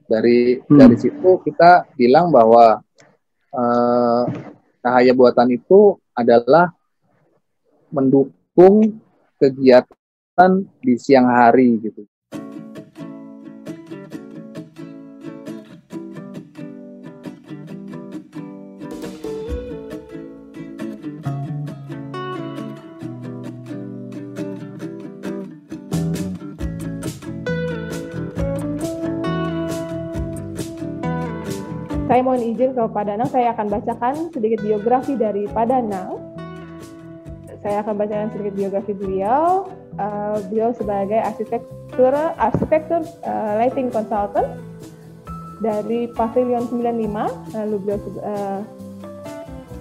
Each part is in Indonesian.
Dari situ kita bilang bahwa cahaya buatan itu adalah mendukung kegiatan di siang hari gitu. Saya mohon izin ke Pak Danang, saya akan bacakan sedikit biografi dari Pak Danang. Saya akan bacakan sedikit biografi beliau. Beliau sebagai arsitektur lighting consultant dari Pavilion 95. Lalu beliau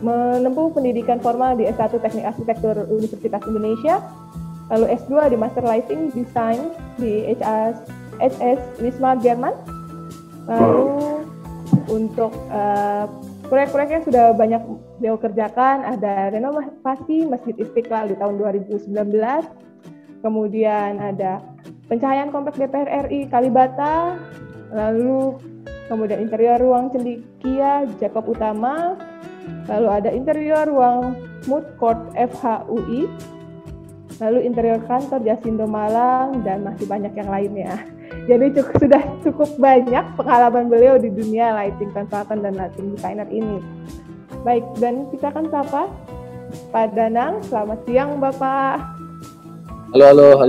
menempuh pendidikan formal di S1 Teknik Arsitektur Universitas Indonesia. Lalu S2 di Master Lighting Design di HS Wisma Jerman. Lalu untuk proyek-proyek yang sudah banyak beliau kerjakan, ada renovasi Masjid Istiqlal di tahun 2019, kemudian ada pencahayaan kompleks DPR RI Kalibata, lalu kemudian interior ruang cendikia Jakob Utama, lalu ada interior ruang Mood Court FHUI, lalu interior kantor Jasindo Malang, dan masih banyak yang lainnya. Jadi sudah cukup banyak pengalaman beliau di dunia lighting consultant dan lighting designer ini. Baik, dan kita akan sapa Pak Danang. Selamat siang, Bapak. Halo.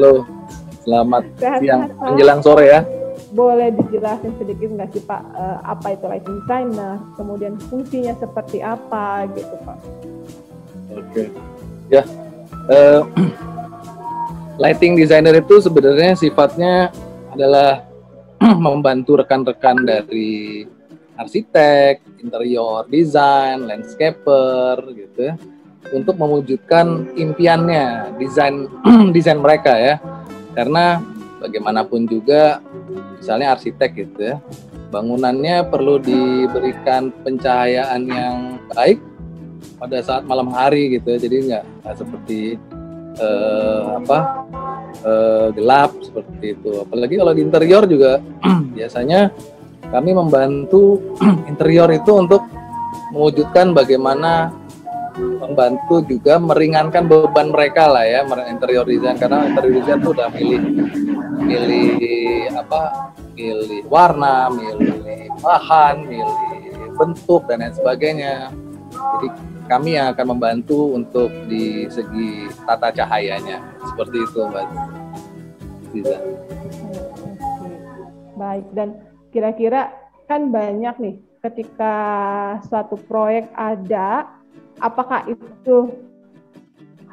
Selamat siang, menjelang sore ya. Boleh dijelasin sedikit nggak sih, Pak, apa itu lighting designer, kemudian fungsinya seperti apa gitu, Pak? Oke. Ya, lighting designer itu sebenarnya sifatnya adalah membantu rekan-rekan dari arsitek, interior design, landscaper gitu ya, untuk mewujudkan impiannya, desain mereka ya. Karena bagaimanapun juga misalnya arsitek gitu ya, bangunannya perlu diberikan pencahayaan yang baik pada saat malam hari gitu ya. Jadi nggak seperti gelap seperti itu. Apalagi kalau di interior juga biasanya kami membantu interior itu untuk mewujudkan bagaimana membantu juga meringankan beban mereka lah ya, interior design, karena interior design itu udah milih warna, milih bahan, milih bentuk dan lain sebagainya. Jadi kami yang akan membantu untuk di segi tata cahayanya, seperti itu, Mbak Ziza. Baik, dan kira-kira kan banyak nih ketika suatu proyek ada, apakah itu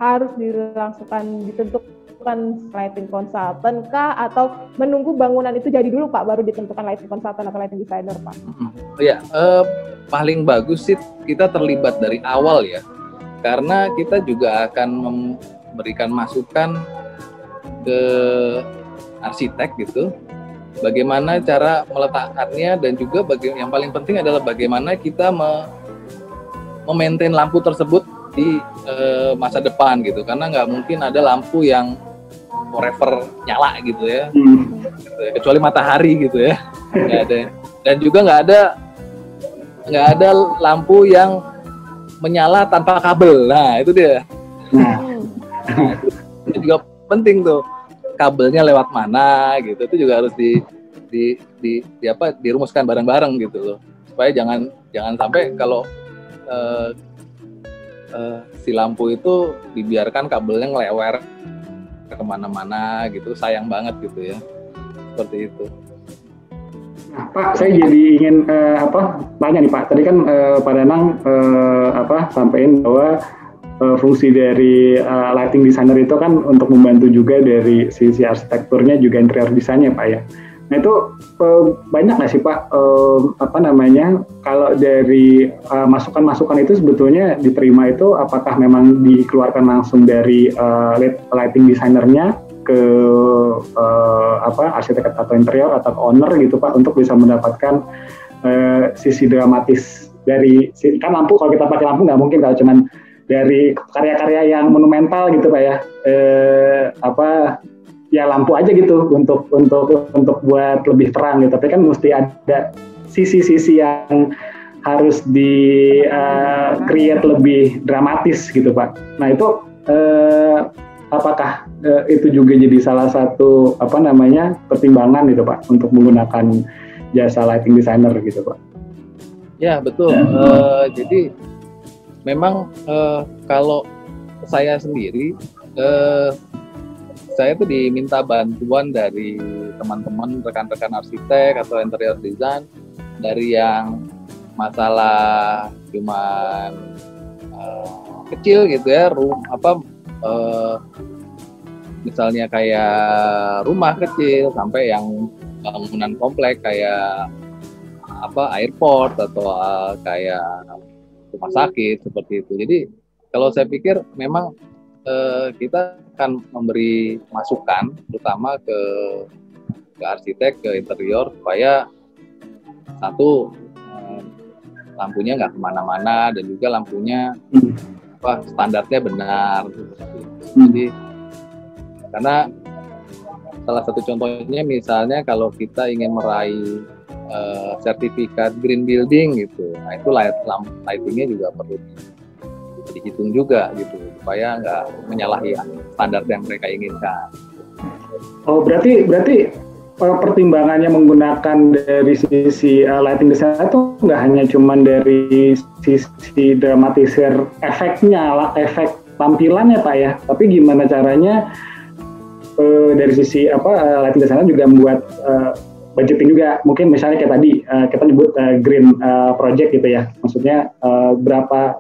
harus ditentukan lighting consultant kah, atau menunggu bangunan itu jadi dulu, Pak, baru ditentukan lighting consultant atau lighting designer, Pak? Ya, paling bagus sih kita terlibat dari awal ya, karena kita juga akan memberikan masukan ke arsitek gitu, bagaimana cara meletakkannya, dan juga yang paling penting adalah bagaimana kita memaintain lampu tersebut di masa depan gitu, karena nggak mungkin ada lampu yang forever nyala gitu ya, kecuali matahari gitu ya, nggak ada. Dan juga nggak ada lampu yang menyala tanpa kabel. Nah itu dia. Nah, itu juga penting tuh, kabelnya lewat mana gitu, itu juga harus dirumuskan bareng-bareng gitu loh, supaya jangan sampai kalau si lampu itu dibiarkan kabelnya ngelewer kemana-mana gitu, sayang banget gitu ya, seperti itu. Nah, Pak, saya jadi ingin tanya nih, Pak. Tadi kan Pak Danang sampaikan bahwa fungsi dari lighting designer itu kan untuk membantu juga dari sisi arsitekturnya, juga interior desainnya, Pak ya. Nah itu banyak nggak sih, Pak, kalau dari masukan-masukan itu sebetulnya diterima itu, apakah memang dikeluarkan langsung dari lighting designernya ke arsitek atau interior atau owner gitu, Pak, untuk bisa mendapatkan sisi dramatis dari, kan lampu, kalau kita pakai lampu nggak mungkin kalau cuman dari karya-karya yang monumental gitu, Pak ya, ya lampu aja gitu untuk buat lebih terang gitu. Tapi kan mesti ada sisi-sisi yang harus di create lebih dramatis gitu Pak. Nah itu apakah itu juga jadi salah satu pertimbangan gitu Pak untuk menggunakan jasa lighting designer gitu Pak? Ya betul. Jadi memang kalau saya sendiri, saya tuh diminta bantuan dari teman-teman rekan-rekan arsitek atau interior design dari yang masalah cuman kecil gitu ya, misalnya kayak rumah kecil sampai yang bangunan komplek kayak airport atau kayak rumah sakit seperti itu. Jadi kalau saya pikir memang kita akan memberi masukan terutama ke arsitek, ke interior supaya satu lampunya nggak kemana-mana dan juga lampunya standarnya benar. Jadi karena salah satu contohnya misalnya kalau kita ingin meraih sertifikat green building gitu, nah itu lightingnya juga perlu dihitung juga gitu supaya nggak menyalahi standar yang mereka inginkan. Oh berarti pertimbangannya menggunakan dari sisi lighting design itu nggak hanya cuman dari sisi dramatisir efeknya, efek tampilannya Pak ya, tapi gimana caranya dari sisi lighting designer juga membuat budgeting juga. Mungkin misalnya kayak tadi kita nyebut green project gitu ya, maksudnya berapa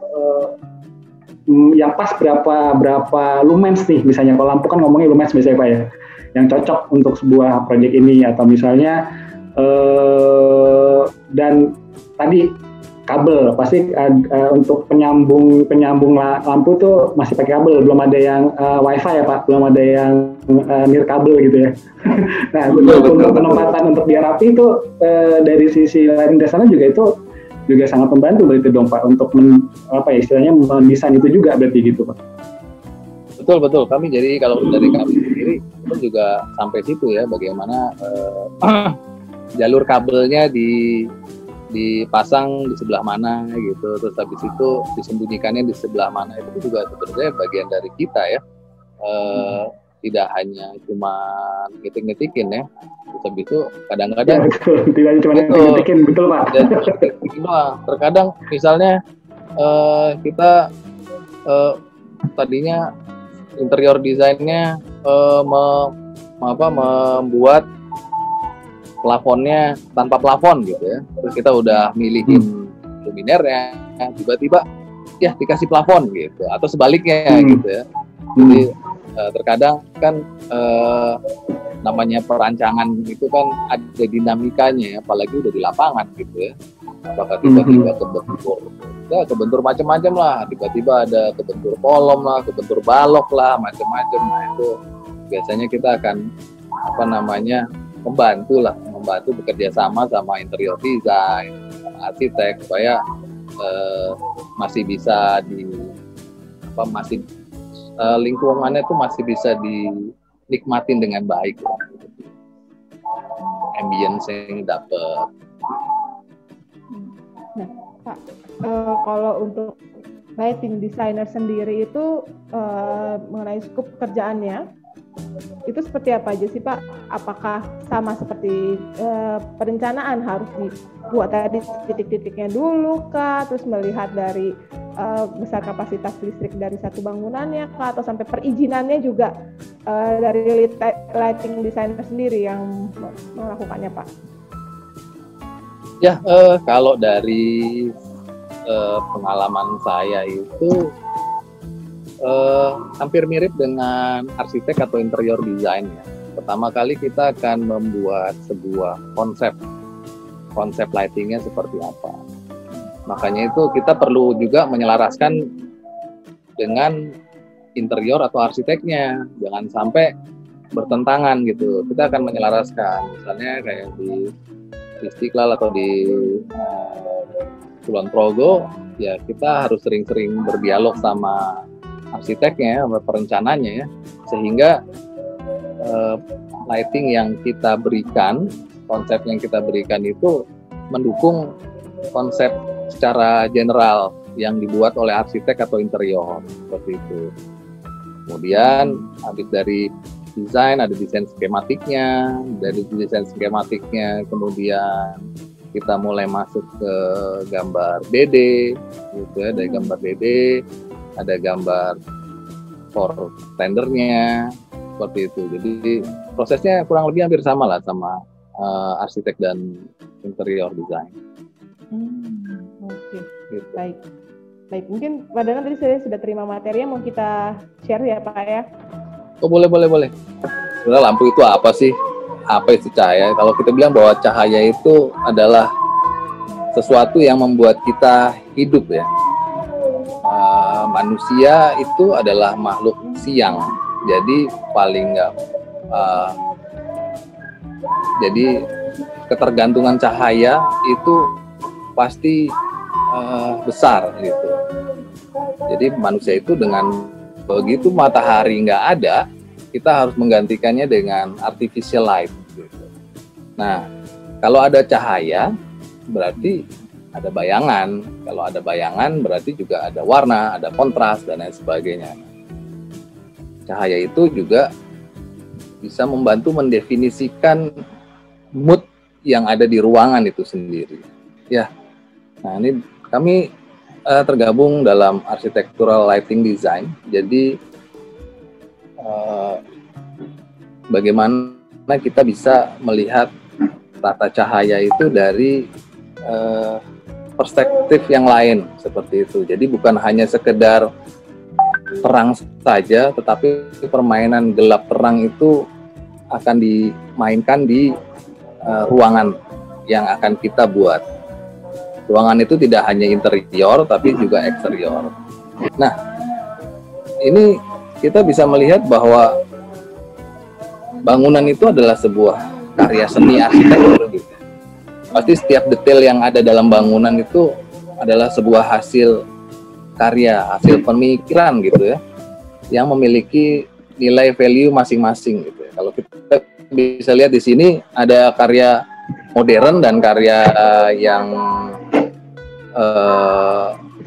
yang pas berapa lumens nih misalnya, kalau lampu kan ngomongnya lumens biasanya Pak ya, yang cocok untuk sebuah proyek ini, atau misalnya dan tadi kabel pasti untuk penyambung lampu tuh masih pakai kabel, belum ada yang wifi ya Pak, belum ada yang nirkabel gitu ya. Nah untuk penempatan untuk biar rapi itu dari sisi lighting designer juga itu juga sangat membantu berarti dong Pak untuk istilahnya mendesain itu juga berarti gitu Pak. Betul. Kami jadi kalau dari kami sendiri itu juga sampai situ ya, bagaimana jalur kabelnya dipasang di sebelah mana gitu, terus habis itu disembunyikannya di sebelah mana, itu juga sebenarnya bagian dari kita ya. Tidak hanya cuma ngetik-ngetikin ya, terus habis itu kadang-kadang tidak cuma ngetik-ngetikin, betul Pak. Terkadang misalnya kita tadinya interior desainnya membuat plafonnya tanpa plafon gitu ya, terus kita udah milihin luminernya, tiba-tiba ya dikasih plafon gitu, atau sebaliknya gitu ya. Jadi terkadang kan namanya perancangan itu kan ada dinamikanya, apalagi udah di lapangan gitu ya. Apakah tiba-tiba kebentur macam-macam lah, tiba-tiba ada kebentur kolom lah, kebentur balok lah, macam-macam. Nah itu biasanya kita akan membantu bekerja sama interior design, arsitek supaya masih bisa lingkungannya itu masih bisa dinikmatin dengan baik, ambience yang dapat. Nah, Pak, kalau untuk lighting designer sendiri itu mengenai skop pekerjaannya itu seperti apa aja sih Pak? Apakah sama seperti perencanaan harus dibuat tadi titik-titiknya dulu kah? Terus melihat dari besar kapasitas listrik dari satu bangunannya kah? Atau sampai perizinannya juga dari lighting designer sendiri yang melakukannya Pak? Ya, kalau dari pengalaman saya itu hampir mirip dengan arsitek atau interior design ya. Pertama kali kita akan membuat sebuah konsep lightingnya seperti apa. Makanya itu kita perlu juga menyelaraskan dengan interior atau arsiteknya, jangan sampai bertentangan gitu. Kita akan menyelaraskan, misalnya kayak di Istiqlal atau di Kulon Progo, ya kita harus sering-sering berdialog sama arsiteknya, sama perencananya ya, sehingga lighting yang kita berikan, konsep yang kita berikan itu mendukung konsep secara general yang dibuat oleh arsitek atau interior, seperti itu. Kemudian habis dari desain, ada desain skematiknya, dari desain skematiknya kemudian kita mulai masuk ke gambar DD, gitu ya. Dari gambar DD ada gambar for tendernya, seperti itu. Jadi prosesnya kurang lebih hampir sama lah sama arsitek dan interior design. Oke, Gitu. baik. Mungkin Pak Danang tadi saya sudah terima materi yang mau kita share ya Pak ya. Oh boleh. Sebenarnya lampu itu apa sih? Apa itu cahaya? Kalau kita bilang bahwa cahaya itu adalah sesuatu yang membuat kita hidup ya. Manusia itu adalah makhluk siang, jadi paling nggak. Jadi ketergantungan cahaya itu pasti besar gitu. Jadi manusia itu dengan begitu matahari nggak ada, kita harus menggantikannya dengan artificial light. Gitu. Nah, kalau ada cahaya, berarti ada bayangan. Kalau ada bayangan, berarti juga ada warna, ada kontras, dan lain sebagainya. Cahaya itu juga bisa membantu mendefinisikan mood yang ada di ruangan itu sendiri. Ya, nah ini kami tergabung dalam architectural lighting design. Jadi bagaimana kita bisa melihat tata cahaya itu dari perspektif yang lain seperti itu. Jadi bukan hanya sekedar terang saja, tetapi permainan gelap terang itu akan dimainkan di ruangan yang akan kita buat. Ruangan itu tidak hanya interior, tapi juga eksterior. Nah, ini kita bisa melihat bahwa bangunan itu adalah sebuah karya seni arsitektur. Gitu. Pasti setiap detail yang ada dalam bangunan itu adalah sebuah hasil karya, hasil pemikiran gitu ya, yang memiliki nilai value masing-masing gitu ya. Kalau kita bisa lihat di sini ada karya modern dan karya yang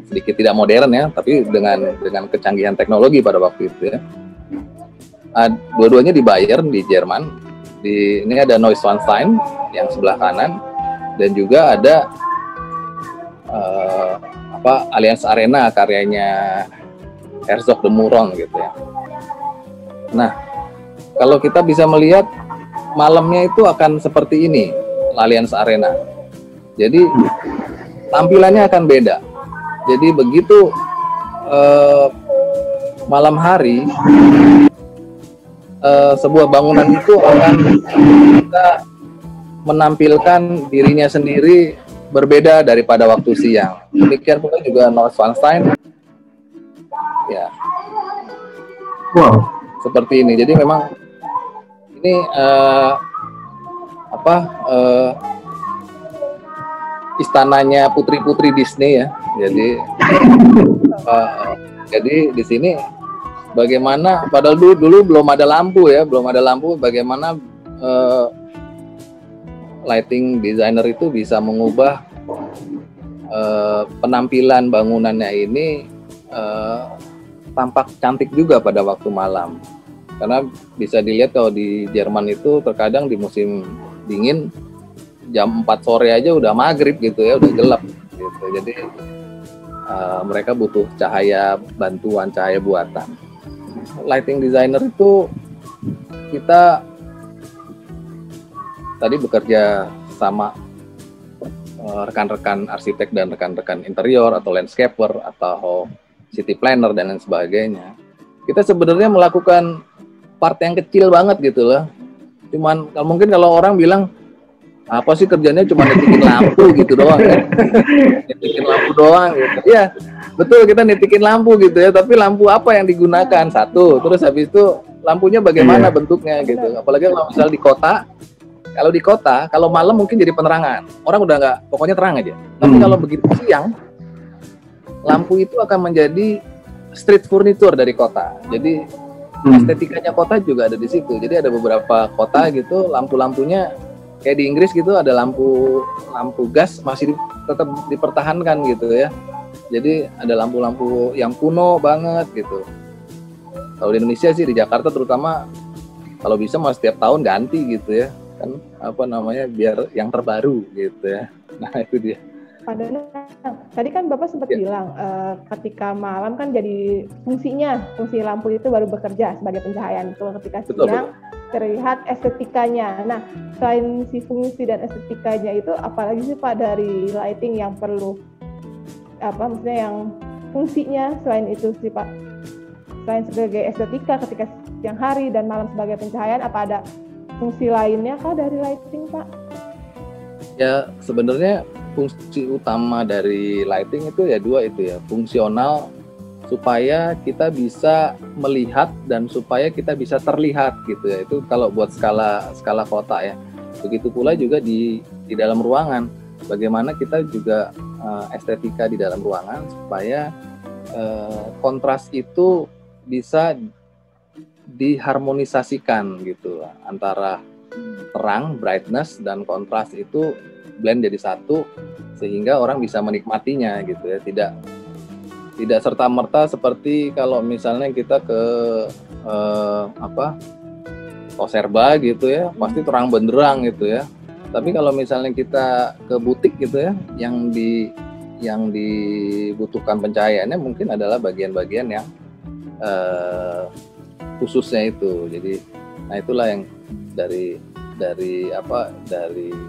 sedikit tidak modern ya, tapi dengan kecanggihan teknologi pada waktu itu ya. Dua-duanya di Bayern di Jerman. Ini ada Neuschwanstein yang sebelah kanan, dan juga ada Allianz Arena karyanya Herzog de Meuron gitu ya. Nah, kalau kita bisa melihat malamnya itu akan seperti ini, Allianz Arena. Jadi tampilannya akan beda. Jadi begitu malam hari sebuah bangunan itu akan kita menampilkan dirinya sendiri berbeda daripada waktu siang. Demikian pula juga Neuschwanstein. Ya. Wow. Seperti ini. Jadi memang ini istananya putri-putri Disney ya. Jadi di sini bagaimana, padahal dulu belum ada lampu ya, bagaimana lighting designer itu bisa mengubah penampilan bangunannya ini tampak cantik juga pada waktu malam. Karena bisa dilihat kalau di Jerman itu terkadang di musim dingin jam 4 sore aja udah maghrib gitu ya, udah gelap gitu. Jadi mereka butuh bantuan cahaya buatan. Lighting designer itu kita tadi bekerja sama rekan-rekan arsitek dan rekan-rekan interior atau landscaper atau city planner dan lain sebagainya. Kita sebenarnya melakukan part yang kecil banget gitu loh. Cuman mungkin kalau orang bilang apa sih kerjanya cuma netikin lampu gitu doang kan. Netikin lampu doang gitu. Iya, betul, kita netikin lampu gitu ya, tapi lampu apa yang digunakan? Satu, terus habis itu lampunya bagaimana bentuknya gitu. Apalagi kalau misal di kota, kalau malam mungkin jadi penerangan. Orang udah nggak, pokoknya terang aja. Tapi kalau begitu siang, lampu itu akan menjadi street furniture dari kota. Jadi estetikanya kota juga ada di situ. Jadi ada beberapa kota gitu lampu-lampunya kayak di Inggris gitu, ada lampu gas masih tetap dipertahankan gitu ya. Jadi ada lampu-lampu yang kuno banget gitu. Kalau di Indonesia sih, di Jakarta terutama, kalau bisa mas setiap tahun ganti gitu ya, kan apa namanya, biar yang terbaru gitu ya. Nah itu dia. Pak Danang, tadi kan Bapak sempat bilang ketika malam kan jadi fungsi lampu itu baru bekerja sebagai pencahayaan. Kalau ketika siang terlihat estetikanya. Nah, selain si fungsi dan estetikanya itu, apalagi sih Pak dari lighting yang perlu maksudnya yang fungsinya selain itu sih Pak? Selain sebagai estetika ketika siang hari dan malam sebagai pencahayaan, apa ada fungsi lainnya kah dari lighting Pak? Ya sebenarnya fungsi utama dari lighting itu ya dua itu ya, fungsional supaya kita bisa melihat dan supaya kita bisa terlihat gitu ya. Itu kalau buat skala kota ya. Begitu pula juga di dalam ruangan, bagaimana kita juga estetika di dalam ruangan supaya kontras itu bisa diharmonisasikan gitu antara terang, brightness dan kontras itu blend jadi satu sehingga orang bisa menikmatinya gitu ya. Tidak serta-merta seperti kalau misalnya kita ke Koserba gitu ya, pasti terang benderang gitu ya. Tapi kalau misalnya kita ke butik gitu ya, yang dibutuhkan pencahayaannya mungkin adalah bagian-bagian yang khususnya itu. Jadi nah itulah yang dari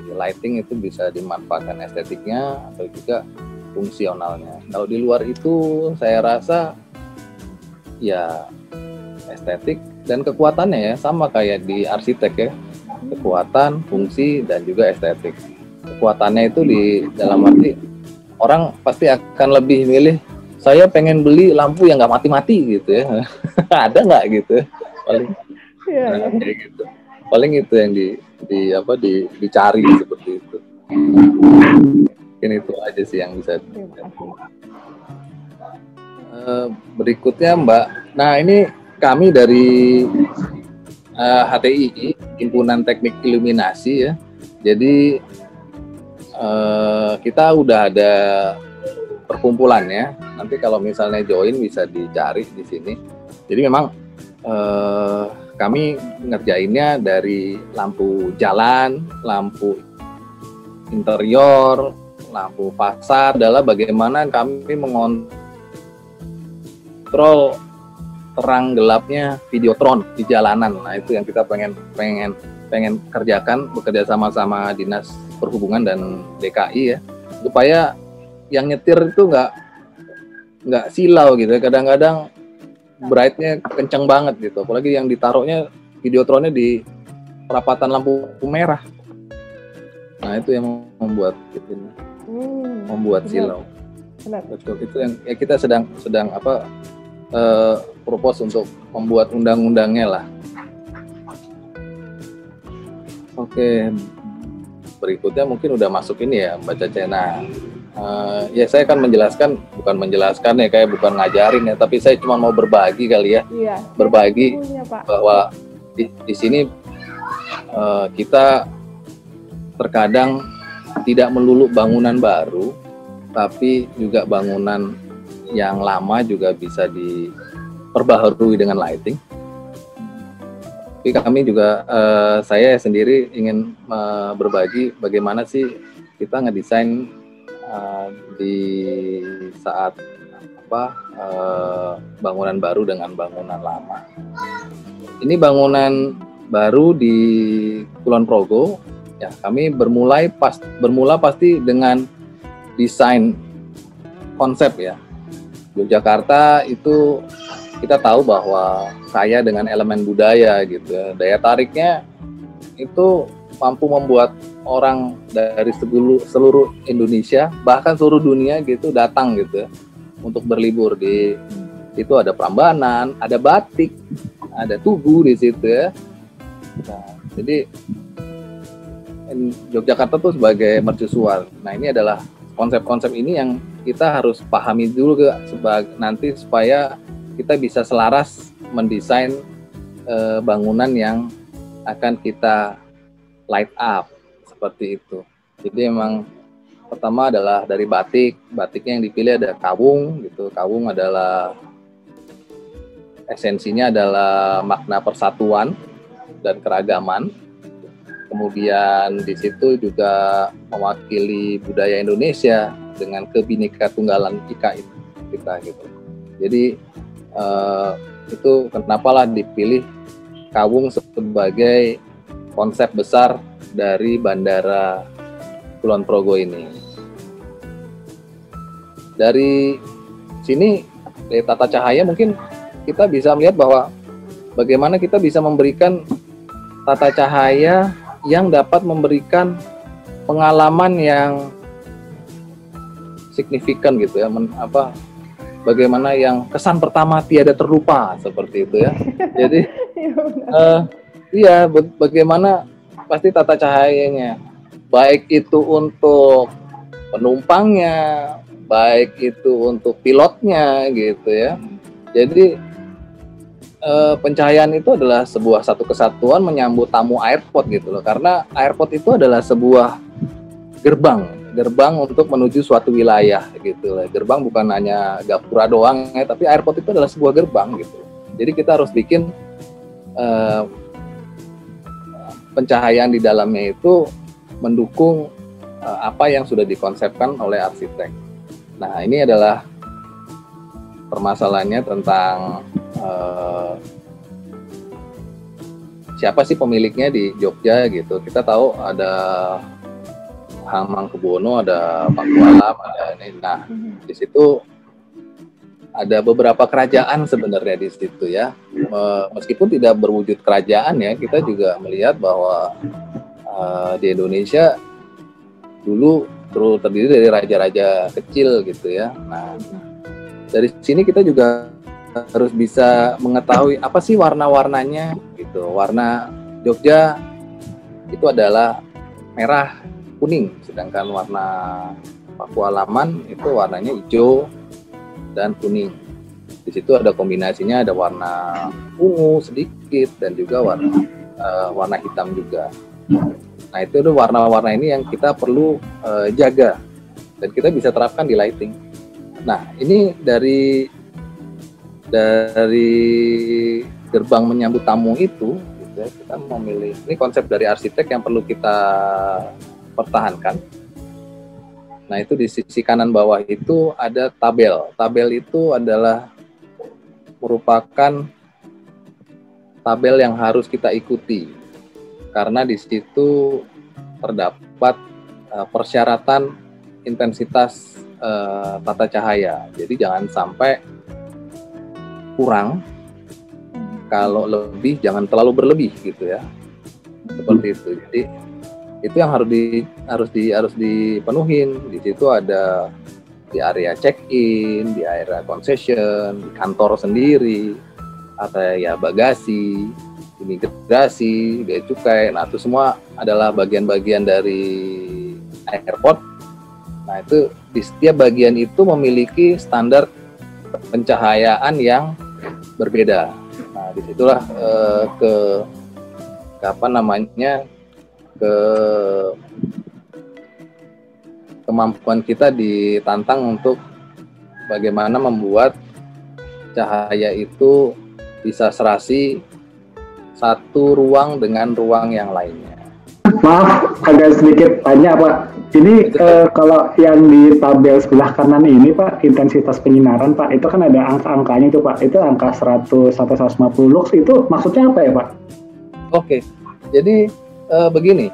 lighting itu bisa dimanfaatkan estetiknya atau juga fungsionalnya. Kalau di luar itu saya rasa ya estetik dan kekuatannya ya sama kayak di arsitek ya, kekuatan, fungsi dan juga estetik. Kekuatannya itu di dalam arti orang pasti akan lebih milih, saya pengen beli lampu yang nggak mati-mati gitu ya. Ada nggak gitu paling kayak gitu. Paling itu yang dicari seperti itu. Mungkin itu aja sih yang bisa. Berikutnya Mbak, nah ini kami dari HTI, Himpunan Teknik Iluminasi ya. Jadi kita udah ada perkumpulannya. Nanti kalau misalnya join bisa dicari di sini. Jadi memang kami ngerjainnya dari lampu jalan, lampu interior, lampu fasad, adalah bagaimana kami mengontrol terang gelapnya videotron di jalanan. Nah itu yang kita pengen kerjakan, bekerja sama Dinas Perhubungan dan DKI ya, supaya yang nyetir itu nggak silau gitu ya. Kadang-kadang brightnya kencang banget gitu, apalagi yang ditaruhnya videotronnya di perapatan lampu merah. Nah itu yang membuat silau. Betul, itu yang ya kita sedang propose untuk membuat undang-undangnya lah. Oke, berikutnya mungkin udah masuk ini ya Mbak Caca. Nah, ya saya akan bukan menjelaskan ya, kayak bukan ngajarin ya, tapi saya cuma mau berbagi kali ya. Iya, berbagi bahwa di sini kita terkadang tidak melulu bangunan baru, tapi juga bangunan yang lama juga bisa diperbaharui dengan lighting. Tapi kami juga, saya sendiri ingin berbagi bagaimana sih kita ngedesain di saat bangunan baru dengan bangunan lama. Ini bangunan baru di Kulon Progo. Ya, kami bermula pasti dengan desain konsep ya. Yogyakarta itu kita tahu bahwa kaya dengan elemen budaya gitu ya. Daya tariknya itu mampu membuat orang dari seluruh Indonesia, bahkan seluruh dunia gitu datang gitu ya, untuk berlibur. Di situ ada Prambanan, ada batik, ada tugu di situ ya. Nah, jadi Yogyakarta tuh sebagai mercusuar. Nah ini adalah konsep-konsep ini yang kita harus pahami dulu nanti supaya kita bisa selaras mendesain bangunan yang akan kita light up seperti itu. Jadi memang pertama adalah dari batik. Batiknya yang dipilih ada kawung gitu. Kawung adalah esensinya adalah makna persatuan dan keragaman. Kemudian di situ juga mewakili budaya Indonesia dengan Kebhinneka Tunggalan Ika itu kita gitu. Jadi itu kenapalah dipilih kawung sebagai konsep besar dari Bandara Kulon Progo ini. Dari sini dari tata cahaya mungkin kita bisa melihat bahwa bagaimana kita bisa memberikan tata cahaya yang dapat memberikan pengalaman yang signifikan gitu ya, bagaimana yang kesan pertama tiada terlupa seperti itu ya. Jadi bagaimana pasti tata cahayanya, baik itu untuk penumpangnya, baik itu untuk pilotnya gitu ya. Jadi pencahayaan itu adalah sebuah satu kesatuan menyambut tamu airport gitu loh, karena airport itu adalah sebuah gerbang untuk menuju suatu wilayah gitu loh. Gerbang bukan hanya gapura doang ya, tapi airport itu adalah sebuah gerbang gitu. Jadi kita harus bikin pencahayaan di dalamnya itu mendukung apa yang sudah dikonsepkan oleh arsitek. Nah, ini adalah permasalahannya tentang siapa sih pemiliknya di Jogja gitu. Kita tahu ada Hamengkubuwono, ada Pakualam, ada ini. Nah, di situ ada beberapa kerajaan sebenarnya di situ ya. Meskipun tidak berwujud kerajaan ya, kita juga melihat bahwa di Indonesia dulu terdiri dari raja-raja kecil gitu ya. Nah, dari sini kita juga harus bisa mengetahui apa sih warna-warnanya gitu. Warna Jogja itu adalah merah kuning, sedangkan warna Pakualaman itu warnanya hijau dan kuning. Di situ ada kombinasinya, ada warna ungu sedikit dan juga warna hitam juga. Nah, itu warna-warna ini yang kita perlu jaga dan kita bisa terapkan di lighting. Nah, ini dari gerbang menyambut tamu itu gitu ya, kita memilih, ini konsep dari arsitek yang perlu kita pertahankan. Nah, itu di sisi kanan bawah itu ada tabel. Tabel itu adalah merupakan tabel yang harus kita ikuti karena di situ terdapat persyaratan intensitas tata cahaya. Jadi jangan sampai kurang, kalau lebih jangan terlalu berlebih gitu ya, seperti itu. Jadi itu yang harus dipenuhin. Di situ ada di area check-in, di area concession, di kantor sendiri, ada ya bagasi, imigrasi, bea cukai. Nah, itu semua adalah bagian-bagian dari airport. Nah, itu di setiap bagian itu memiliki standar pencahayaan yang berbeda. Nah, disitulah kemampuan kita ditantang untuk bagaimana membuat cahaya itu bisa serasi satu ruang dengan ruang yang lainnya. Maaf, agak sedikit tanya Pak. Ini kalau yang di tabel sebelah kanan ini Pak, intensitas penyinaran Pak, itu kan ada angka-angkanya itu Pak. Itu angka 100 atau 150 lux, itu maksudnya apa ya Pak? Oke, jadi begini,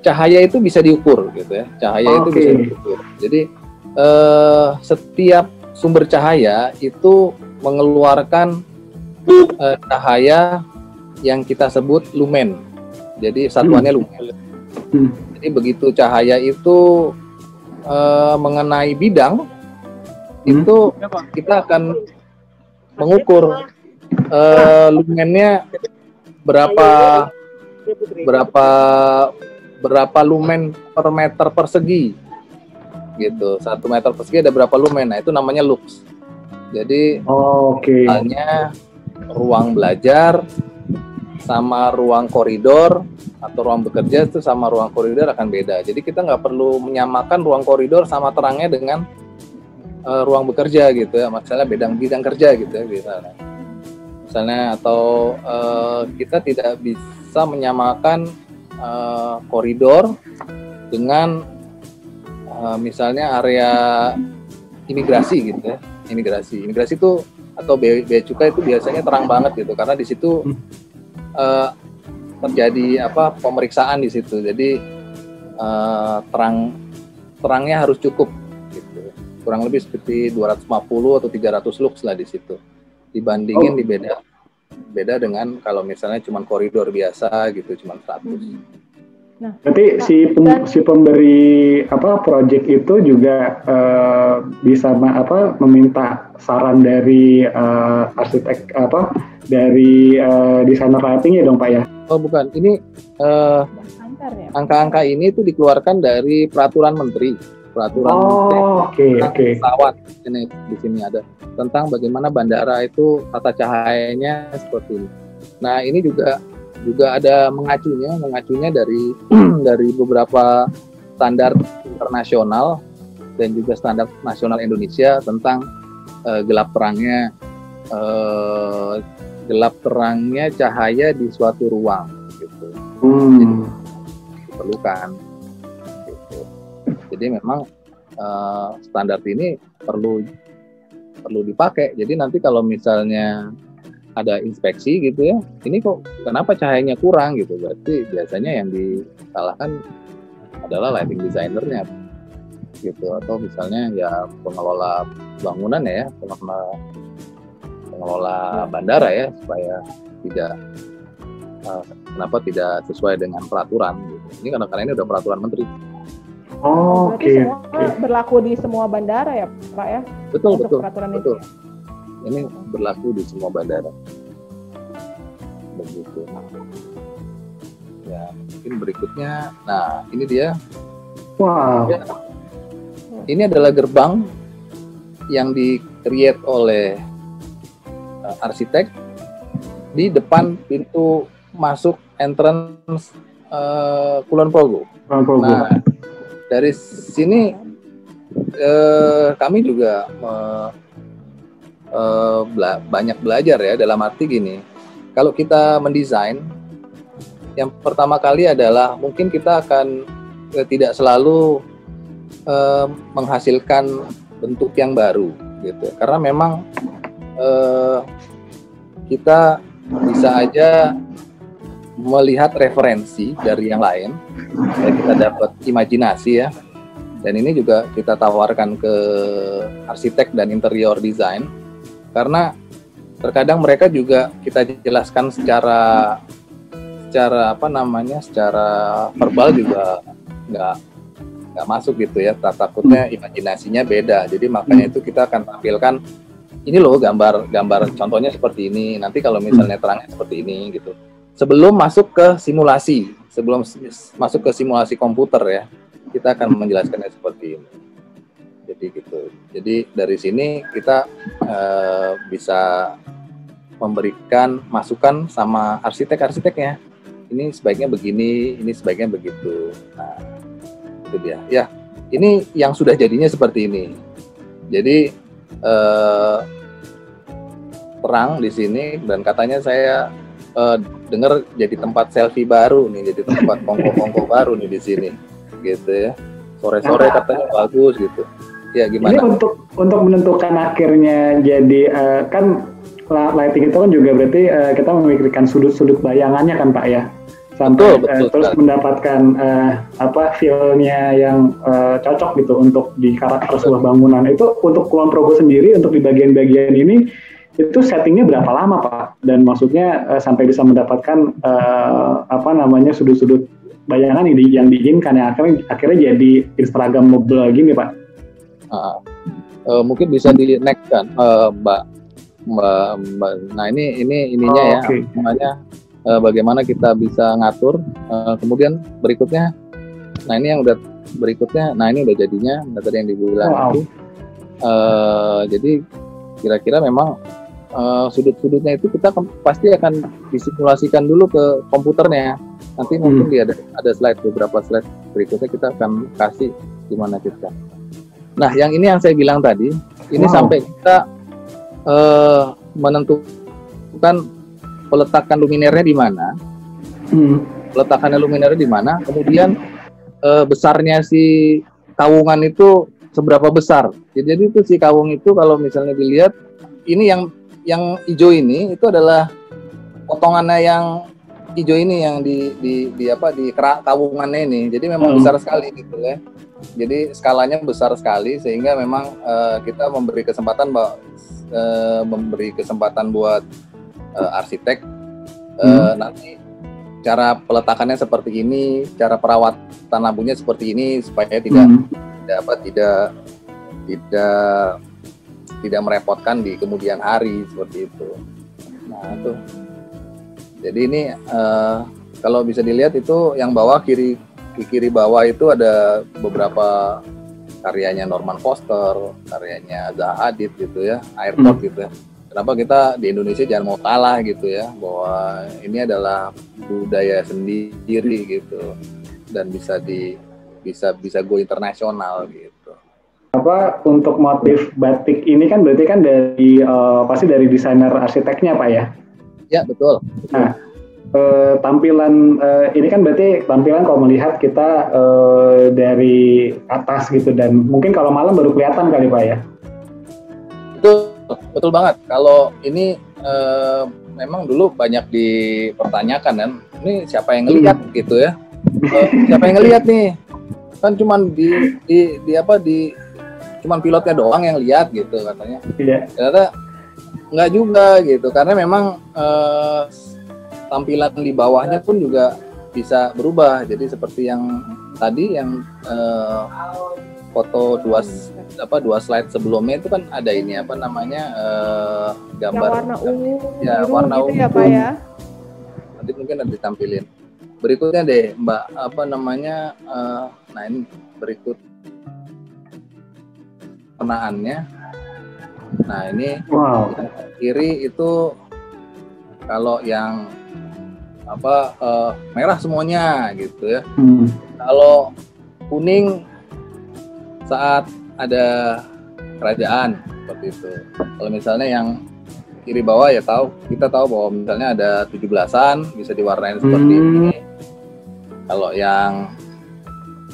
cahaya itu bisa diukur gitu ya. Cahaya itu bisa diukur. Jadi setiap sumber cahaya itu mengeluarkan cahaya yang kita sebut lumen. Jadi satuannya lumen. Jadi begitu cahaya itu mengenai bidang, itu kita akan mengukur lumennya berapa lumen per meter persegi gitu. 1 meter persegi ada berapa lumen. Nah, itu namanya lux. Jadi misalnya ruang belajar sama ruang koridor atau ruang bekerja itu sama ruang koridor akan beda. Jadi kita nggak perlu menyamakan ruang koridor sama terangnya dengan ruang bekerja gitu ya. Misalnya bidang kerja gitu ya misalnya atau kita tidak bisa menyamakan koridor dengan misalnya area imigrasi gitu ya. Imigrasi itu atau bea cukai itu biasanya terang banget gitu karena di situ terjadi pemeriksaan di situ. Jadi terangnya harus cukup gitu. Kurang lebih seperti 250 atau 300 lux lah di situ. Dibandingin beda dengan kalau misalnya cuma koridor biasa gitu cuma 100. Nah, berarti si pemberi project itu juga bisa meminta saran dari arsitek dari desainer lighting ya dong Pak ya? Oh bukan, ini angka-angka ini itu dikeluarkan dari peraturan menteri. Menteri pesawat ini di sini ada tentang bagaimana bandara itu tata cahayanya seperti ini. Nah ini juga ada mengacunya dari dari beberapa standar internasional dan juga standar nasional Indonesia tentang gelap terangnya cahaya di suatu ruang gitu. Jadi, diperlukan gitu. Jadi memang standar ini perlu dipakai. Jadi nanti kalau misalnya ada inspeksi gitu ya, ini kok kenapa cahayanya kurang gitu, berarti biasanya yang disalahkan adalah lighting designernya gitu, atau misalnya ya pengelola bangunan ya, pengelola bandara ya, supaya kenapa tidak sesuai dengan peraturan gitu. Ini karena ini udah peraturan menteri. Berarti semua berlaku di semua bandara ya Pak ya? Betul. Itu. Ini berlaku di semua bandara. Begitu. Ya, mungkin berikutnya. Nah, ini dia. Wow. Ya, ini adalah gerbang yang di-create oleh arsitek di depan pintu masuk entrance Kulon Progo. Nah, dari sini kami juga banyak belajar ya, dalam arti gini, kalau kita mendesain yang pertama kali adalah mungkin kita akan tidak selalu menghasilkan bentuk yang baru gitu, karena memang kita bisa aja melihat referensi dari yang lain, kita dapat imajinasi ya. Dan ini juga kita tawarkan ke arsitek dan interior design, karena terkadang mereka juga kita jelaskan secara verbal juga nggak masuk gitu ya. Takutnya imajinasinya beda. Jadi makanya itu kita akan tampilkan ini loh gambar contohnya seperti ini. Nanti kalau misalnya terangnya seperti ini gitu. Sebelum masuk ke simulasi komputer ya, kita akan menjelaskannya seperti ini. Jadi gitu. Jadi dari sini kita bisa memberikan masukan sama arsitek-arsiteknya. Ini sebaiknya begini, ini sebaiknya begitu. Nah, itu dia. Ya, ini yang sudah jadinya seperti ini. Jadi terang di sini, dan katanya saya dengar jadi tempat selfie baru nih, jadi tempat kongko-kongko baru nih di sini, gitu ya. Sore-sore katanya bagus gitu. Ya gimana? Ini untuk menentukan akhirnya jadi kan lighting itu kan juga berarti kita memikirkan sudut-sudut bayangannya kan Pak ya, sampai betul, terus mendapatkan feel-nya yang cocok gitu untuk di karakter sebuah bangunan. Itu untuk Kulon Progo sendiri, untuk di bagian-bagian ini itu settingnya berapa lama Pak? Dan maksudnya sampai bisa mendapatkan sudut-sudut bayangan yang diinginkan yang akhirnya jadi instagramable gini Pak? Mungkin bisa di next kan Mbak. Nah ininya ya, namanya bagaimana kita bisa ngatur. Kemudian berikutnya, nah ini yang udah berikutnya, nah ini udah jadinya, tadi yang dibilang itu. Jadi kira-kira memang sudut-sudutnya itu kita pasti akan disimulasikan dulu ke komputernya. Nanti mungkin ada slide, beberapa slide berikutnya kita akan kasih gimana kita. Nah, yang ini yang saya bilang tadi, ini sampai kita menentukan peletakan luminernya di mana, peletakannya luminernya di mana, kemudian besarnya si kawungan itu seberapa besar. Jadi itu si kawung itu kalau misalnya dilihat, ini yang hijau ini itu adalah potongannya yang hijau ini yang di kerak kawungannya ini. Jadi memang besar sekali gitu ya. Jadi skalanya besar sekali sehingga memang kita memberi kesempatan buat arsitek nanti cara peletakannya seperti ini, cara perawatan lampunya seperti ini supaya tidak merepotkan di kemudian hari seperti itu. Nah itu. Jadi ini kalau bisa dilihat itu yang bawah kiri bawah itu ada beberapa karyanya Norman Foster, karyanya Zaha Hadid gitu ya, Airport gitu ya. Kenapa kita di Indonesia jangan mau kalah gitu ya, bahwa ini adalah budaya sendiri gitu dan bisa go internasional gitu. Apa untuk motif batik ini kan berarti kan dari pasti dari desainer arsiteknya Pak ya? Ya betul. Nah tampilan ini kan berarti tampilan kalau melihat kita dari atas gitu dan mungkin kalau malam baru kelihatan kali Pak ya? Betul banget. Kalau ini memang dulu banyak dipertanyakan kan, ini siapa yang ngelihat gitu ya? Siapa yang ngelihat nih? Kan cuman cuman pilotnya doang yang lihat gitu katanya. Iya. Ternyata nggak juga gitu, karena memang tampilan di bawahnya pun juga bisa berubah. Jadi seperti yang tadi yang foto dua slide sebelumnya itu kan ada ini gambar yang warna ungu, ya biru warna gitu ungu ya Pak ya. Nanti mungkin ada ditampilin berikutnya deh Mbak, nah ini berikut warnaannya. Nah ini yang kiri itu kalau yang merah semuanya gitu ya. Kalau kuning saat ada kerajaan seperti itu. Kalau misalnya yang kiri bawah ya kita tahu bahwa misalnya ada 17-an bisa diwarnain seperti ini. Kalau yang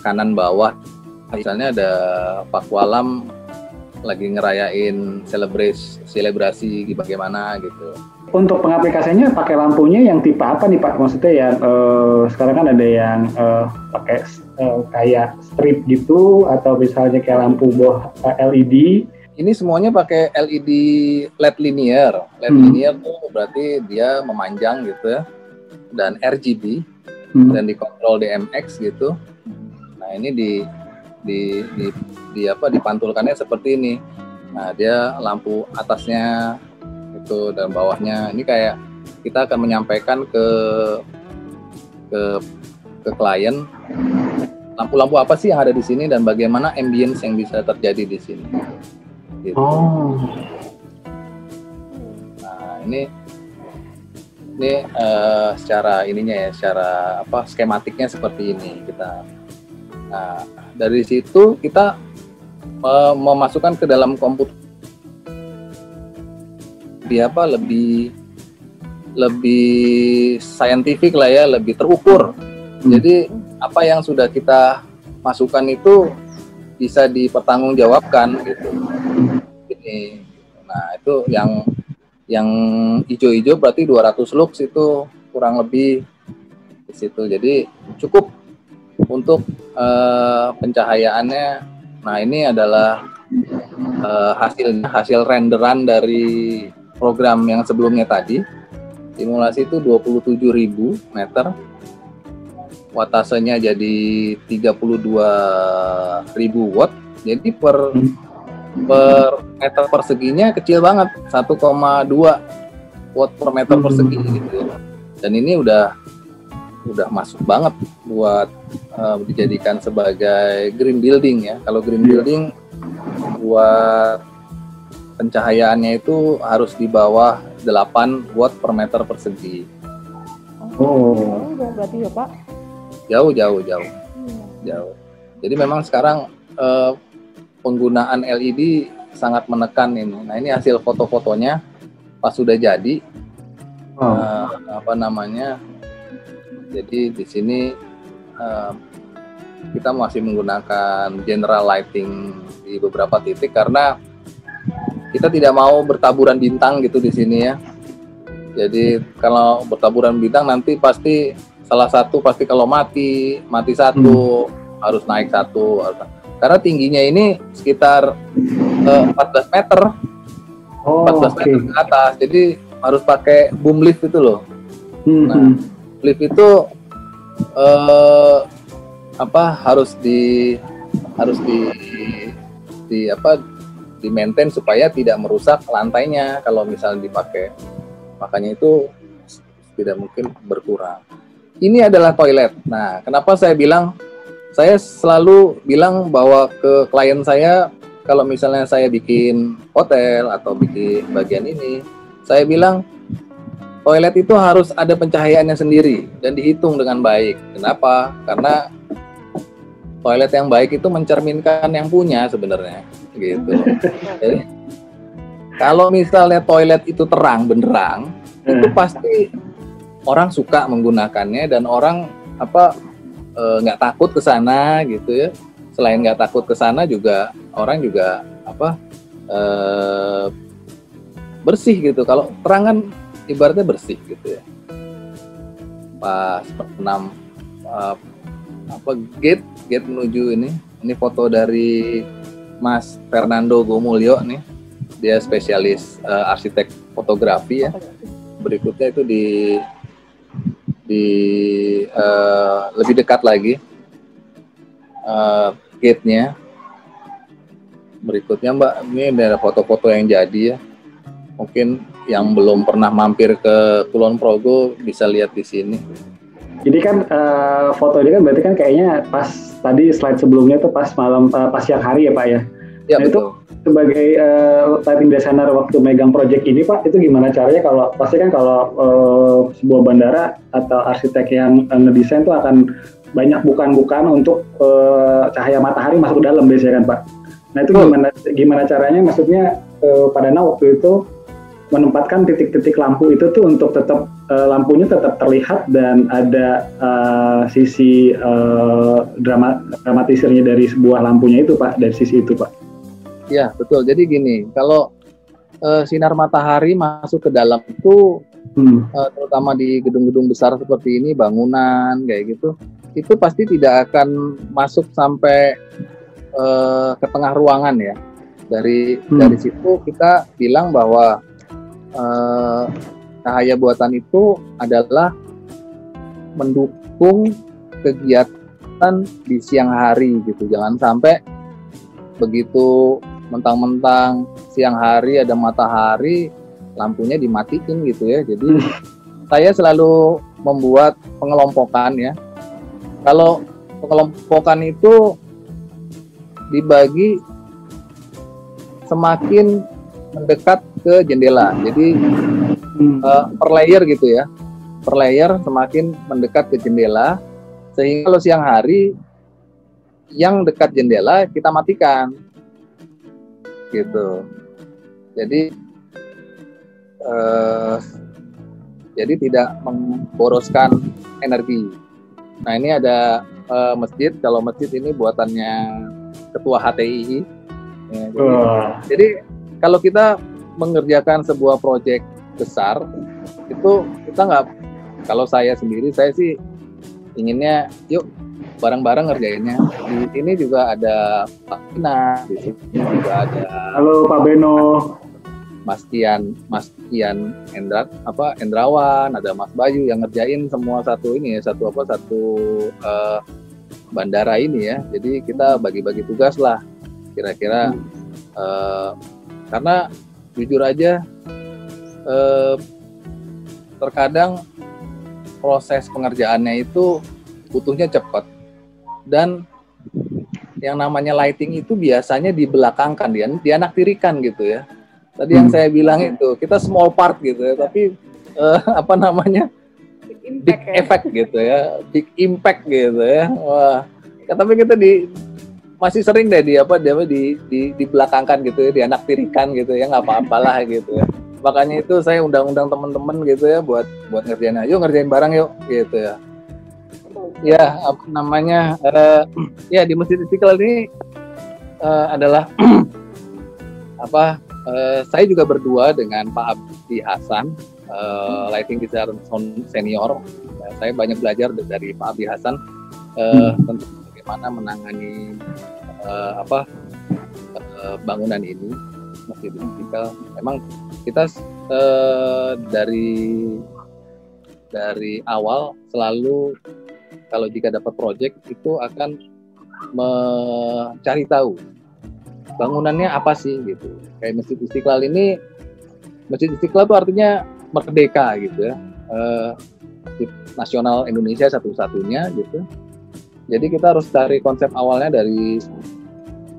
kanan bawah misalnya ada Pakualam lagi ngerayain selebrasi bagaimana gitu. Untuk pengaplikasiannya pakai lampunya yang tipe apa nih Pak? Maksudnya ya sekarang kan ada yang pakai kayak strip gitu atau misalnya kayak lampu LED. Ini semuanya pakai LED LED linear. LED linear tuh berarti dia memanjang gitu ya. Dan RGB dan dikontrol DMX gitu. Nah, ini dipantulkannya seperti ini. Nah, dia lampu atasnya itu dan bawahnya ini kayak kita akan menyampaikan ke klien lampu-lampu apa sih yang ada di sini dan bagaimana ambience yang bisa terjadi di sini. Gitu. Nah ini secara secara skematiknya seperti ini kita. Nah dari situ kita memasukkan ke dalam komputer lebih scientific lah ya, lebih terukur. Jadi apa yang sudah kita masukkan itu bisa dipertanggungjawabkan gitu. Ini, nah itu yang hijau-hijau berarti 200 lux itu kurang lebih di situ. Jadi cukup untuk pencahayaannya. Nah ini adalah hasil renderan dari program yang sebelumnya tadi. Simulasi itu 27.000 meter. Wattasenya jadi 32.000 watt. Jadi per meter perseginya kecil banget, 1,2 watt per meter persegi gitu. Dan ini udah masuk banget buat dijadikan sebagai green building ya. Kalau green building buat pencahayaannya itu harus di bawah 8 watt per meter persegi. Jauh berarti ya Pak? Jauh. Jadi memang sekarang penggunaan LED sangat menekan ini. Nah, ini hasil foto-fotonya pas sudah jadi. Jadi di sini kita masih menggunakan general lighting di beberapa titik karena kita tidak mau bertaburan bintang gitu di sini ya. Jadi kalau bertaburan bintang nanti pasti salah satu pasti kalau mati satu, harus naik satu. Karena tingginya ini sekitar 14 meter. 14 meter ke atas. Jadi harus pakai boom lift itu loh. Nah, lift itu harus di maintain supaya tidak merusak lantainya kalau misalnya dipakai. Makanya itu tidak mungkin berkurang. Ini adalah toilet. Nah, kenapa saya selalu bilang bahwa ke klien saya, kalau misalnya saya bikin hotel atau bikin bagian ini, saya bilang toilet itu harus ada pencahayaannya sendiri dan dihitung dengan baik. Kenapa? Karena toilet yang baik itu mencerminkan yang punya sebenarnya, gitu. Jadi, kalau misalnya toilet itu terang benderang, itu pasti orang suka menggunakannya dan orang nggak takut ke sana gitu ya. Selain nggak takut ke sana juga orang juga bersih gitu. Kalau terang kan ibaratnya bersih gitu ya. Pas gate menuju ini foto dari Mas Fernando Gomulyo nih. Dia spesialis arsitek fotografi ya. Berikutnya itu di lebih dekat lagi gate-nya. Berikutnya Mbak, ini ada foto-foto yang jadi ya. Mungkin yang belum pernah mampir ke Kulon Progo bisa lihat di sini. Jadi kan foto ini kan berarti kan kayaknya pas tadi slide sebelumnya tuh pas malam pas siang hari ya Pak ya. Ya, nah, itu sebagai lighting designer waktu megang project ini Pak, itu gimana caranya kalau pasti kan kalau sebuah bandara atau arsitek yang ngedesain tuh akan banyak bukan untuk cahaya matahari masuk ke dalam biasanya kan Pak. Nah itu gimana caranya, maksudnya Pak Dana waktu itu menempatkan titik-titik lampu itu tuh untuk tetap lampunya tetap terlihat dan ada sisi dramatisirnya dari sebuah lampunya itu Pak, dari sisi itu Pak. Ya betul, jadi gini, kalau sinar matahari masuk ke dalam itu terutama di gedung-gedung besar seperti ini, bangunan kayak gitu, itu pasti tidak akan masuk sampai ke tengah ruangan ya. Dari situ kita bilang bahwa cahaya buatan itu adalah mendukung kegiatan di siang hari gitu. Jangan sampai begitu mentang-mentang siang hari ada matahari, lampunya dimatiin gitu ya. Jadi saya selalu membuat pengelompokan ya. Kalau pengelompokan itu dibagi semakin mendekat ke jendela. Jadi per layer gitu ya. Per layer semakin mendekat ke jendela, sehingga kalau siang hari yang dekat jendela kita matikan. Gitu. Jadi tidak memboroskan energi. Nah, ini ada masjid. Kalau masjid ini buatannya Ketua HTI. Ya, jadi kalau kita mengerjakan sebuah proyek besar, itu kita nggak, kalau saya sendiri, saya sih inginnya yuk bareng-bareng ngerjainnya. Di sini juga ada Pak Bina, di sini juga ada halo Pak Beno, Mas Kian Endrawan, ada Mas Bayu yang ngerjain semua satu bandara ini ya. Jadi kita bagi-bagi tugas lah kira-kira. Karena jujur aja terkadang proses pengerjaannya itu butuhnya cepat, dan yang namanya lighting itu biasanya dibelakangkan, dianaktirikan gitu ya. Tadi yang saya bilang itu kita small part gitu ya, tapi apa namanya big effect gitu ya, big impact gitu ya. Wah, ya, tapi kita masih sering deh di belakangkan gitu ya, dianaktirikan gitu ya, nggak apa-apalah gitu ya. Makanya itu saya undang-undang teman-teman gitu ya buat ngerjain, yuk ngerjain bareng yuk gitu ya. Ya apa namanya ya di Masjid Istiqlal ini adalah apa saya juga berdua dengan Pak Abdi Hasan, lighting designer senior. Saya banyak belajar dari Pak Abdi Hasan tentang bagaimana menangani bangunan ini Masjid Istiqlal. Memang kita dari awal selalu kalau jika dapat proyek itu akan mencari tahu bangunannya apa sih gitu. Kayak Masjid Istiqlal ini, Masjid Istiqlal itu artinya merdeka gitu ya, Masjid Nasional Indonesia satu-satunya gitu. Jadi kita harus cari konsep awalnya dari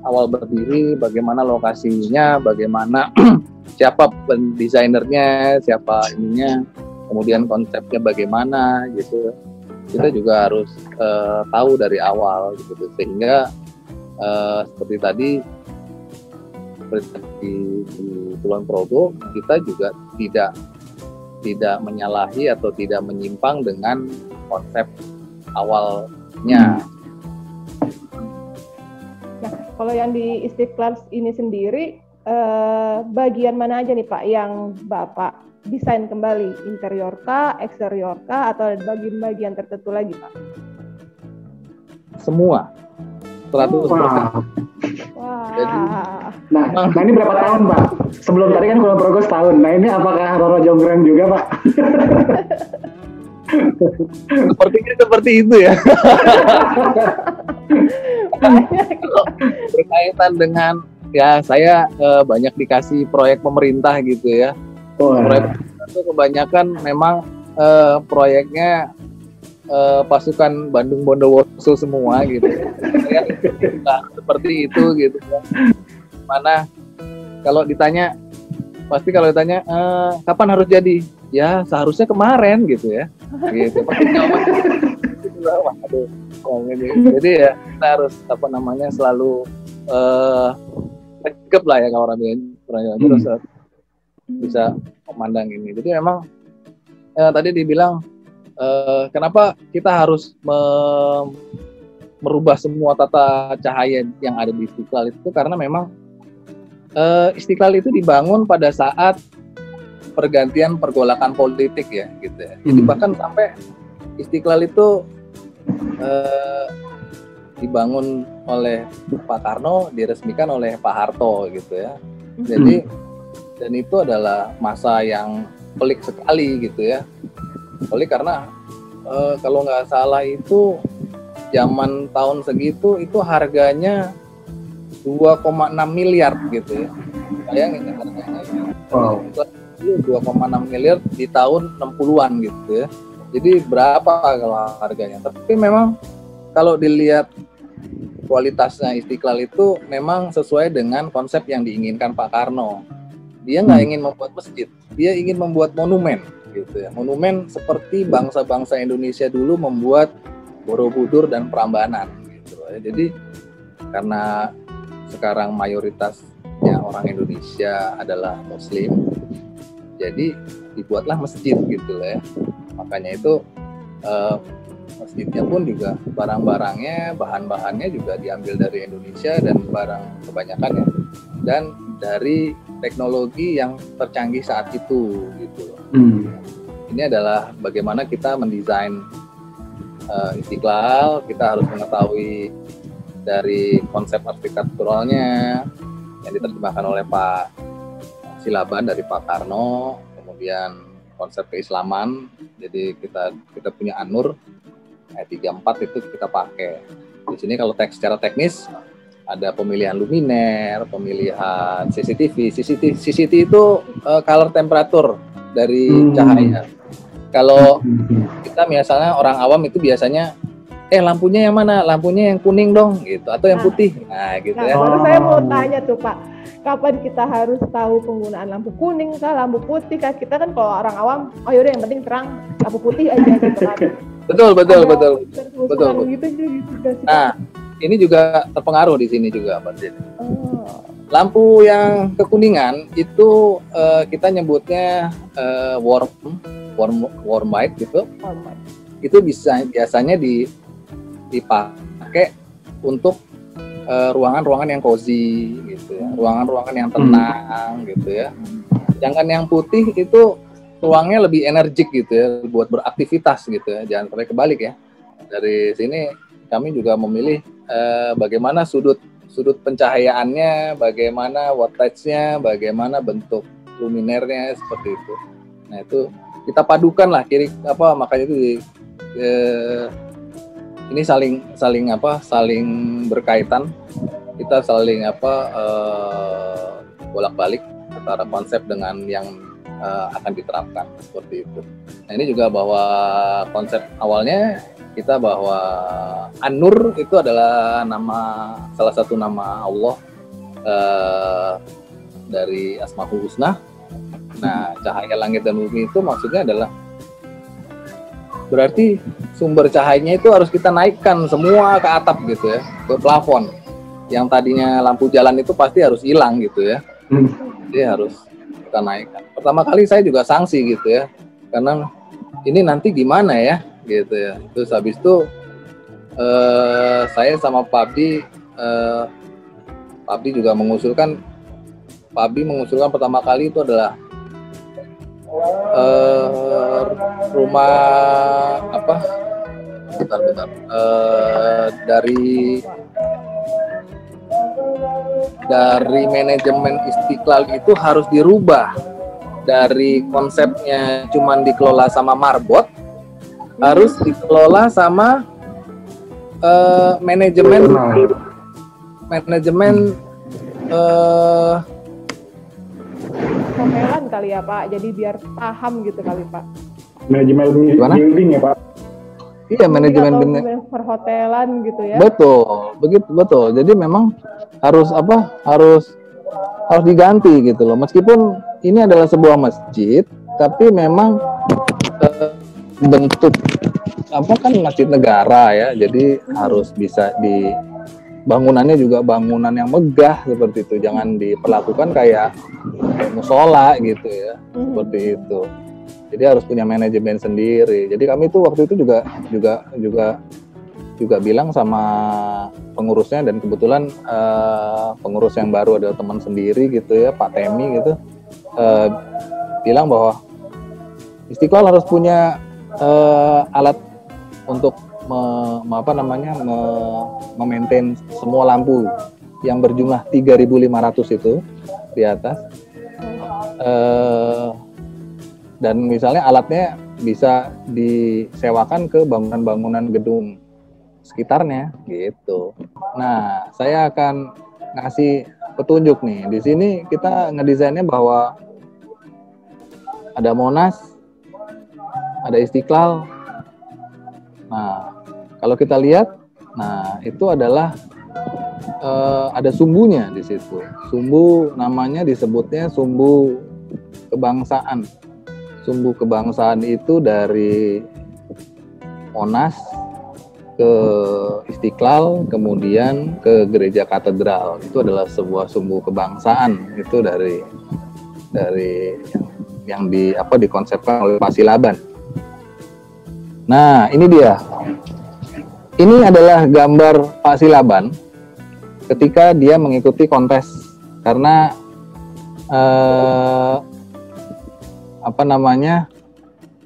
awal berdiri, bagaimana lokasinya, bagaimana siapa desainernya, siapa ininya, kemudian konsepnya bagaimana gitu. Kita juga harus tahu dari awal gitu, sehingga seperti tadi di Kulon Progo kita juga tidak menyalahi atau tidak menyimpang dengan konsep awalnya. Nah, kalau yang di Istiqlal ini sendiri bagian mana aja nih Pak yang Bapak desain kembali, interior kah, eksterior kah, atau bagian-bagian tertentu lagi Pak? Semua 100%. Wah. Jadi, nah ini berapa tahun Pak? Sebelum tadi kan Kulon Progo setahun. Nah ini apakah Roro Jonggrang juga Pak? Sepertinya seperti itu ya. Berkaitan dengan ya saya banyak dikasih proyek pemerintah gitu ya. Proyek itu kebanyakan memang proyeknya pasukan Bandung Bondowoso semua gitu. Ya, seperti itu gitu ya. Mana kalau ditanya kapan harus jadi? Ya seharusnya kemarin gitu ya. Gitu. Jadi ya kita harus selalu tegap lah ya kalau orang bilang terus bisa memandang ini. Jadi memang tadi dibilang kenapa kita harus merubah semua tata cahaya yang ada di Istiqlal itu, karena memang Istiqlal itu dibangun pada saat pergantian pergolakan politik ya gitu ya. Jadi bahkan sampai Istiqlal itu dibangun oleh Pak Karno, diresmikan oleh Pak Harto gitu ya. Jadi dan itu adalah masa yang pelik sekali gitu ya. Pelik karena kalau nggak salah itu zaman tahun segitu itu harganya 2,6 miliar gitu ya. Bayangin harganya. Wow. 2,6 miliar di tahun 60-an gitu ya. Jadi berapa kalau harganya? Tapi memang kalau dilihat kualitasnya Istiqlal itu memang sesuai dengan konsep yang diinginkan Pak Karno. Dia nggak ingin membuat masjid, dia ingin membuat monumen gitu ya. Monumen seperti bangsa-bangsa Indonesia dulu membuat Borobudur dan Prambanan gitu ya. Jadi karena sekarang mayoritasnya orang Indonesia adalah Muslim, jadi dibuatlah masjid gitu ya. Makanya itu masjidnya pun juga barang-barangnya, bahan-bahannya juga diambil dari Indonesia dan barang kebanyakannya dan dari teknologi yang tercanggih saat itu gitu. Ini adalah bagaimana kita mendesain Istiqlal. Kita harus mengetahui dari konsep arsitekturalnya yang diterjemahkan oleh Pak Silaban dari Pak Karno, kemudian konsep keislaman. Jadi kita punya An-Nur ayat 34 itu kita pakai. Di sini kalau secara teknis ada pemilihan luminer, pemilihan CCTV. CCTV itu color temperature dari cahaya. Kalau kita misalnya orang awam itu biasanya lampunya yang mana? Lampunya yang kuning dong gitu, atau yang putih. Nah gitu ya. Baru saya mau tanya tuh Pak, kapan kita harus tahu penggunaan lampu kuning kah, lampu putih kah? Kita kan kalau orang awam, oh yaudah yang penting terang, lampu putih aja gitu kan. Betul. Gitu juga sih. Nah, ini juga terpengaruh di sini juga, Mbak Din. Lampu yang kekuningan itu kita nyebutnya warm white gitu. Itu biasanya dipakai untuk ruangan-ruangan yang cozy gitu ya, ruangan-ruangan yang tenang gitu ya. Sedangkan yang putih itu ruangnya lebih energik gitu ya, buat beraktivitas gitu ya. Jangan sampai kebalik ya. Dari sini kami juga memilih bagaimana sudut pencahayaannya, bagaimana wattage-nya, bagaimana bentuk luminernya seperti itu. Nah itu kita padukan lah makanya itu ini saling berkaitan. Kita saling bolak-balik antara konsep dengan yang akan diterapkan seperti itu. Nah ini juga bahwa konsep awalnya kita bahwa An-Nur itu adalah salah satu nama Allah dari Asmaul Husna. Nah cahaya langit dan bumi itu maksudnya adalah berarti sumber cahayanya itu harus kita naikkan semua ke atap gitu ya, ke plafon. Yang tadinya lampu jalan itu pasti harus hilang gitu ya. Jadi harus kita naikkan. Pertama kali saya juga sanksi gitu ya, karena ini nanti gimana ya gitu ya. Terus habis itu saya sama Pak Abdi juga mengusulkan pertama kali itu adalah rumah dari manajemen Istiqlal itu harus dirubah dari konsepnya cuman dikelola sama marbot, harus dikelola sama manajemen hotelan kali ya Pak, jadi biar paham gitu kali Pak. Manajemen building ya Pak. Iya, manajemen perhotelan gitu ya. Betul. Jadi memang harus diganti gitu loh. Meskipun ini adalah sebuah masjid, tapi memang bentuk kan masjid negara ya. Jadi harus bisa bangunannya juga bangunan yang megah seperti itu. Jangan diperlakukan kayak musola gitu ya. Seperti itu. Jadi harus punya manajemen sendiri. Jadi kami tuh waktu itu juga bilang sama pengurusnya, dan kebetulan pengurus yang baru adalah teman sendiri gitu ya, Pak Temi gitu, bilang bahwa Istiqlal harus punya alat untuk memaintain semua lampu yang berjumlah 3.500 itu di atas. Dan misalnya alatnya bisa disewakan ke bangunan-bangunan gedung sekitarnya gitu. Nah, saya akan ngasih petunjuk nih. Di sini kita ngedesainnya bahwa ada Monas, ada Istiqlal. Nah, kalau kita lihat, itu adalah ada sumbunya di situ. Sumbu namanya disebutnya sumbu kebangsaan. Sumbu kebangsaan itu dari Monas ke Istiqlal, kemudian ke Gereja Katedral. Itu adalah sebuah sumbu kebangsaan. Itu dari yang dikonsepkan oleh Pak Silaban. Nah, ini dia. Ini adalah gambar Pak Silaban ketika dia mengikuti kontes, karena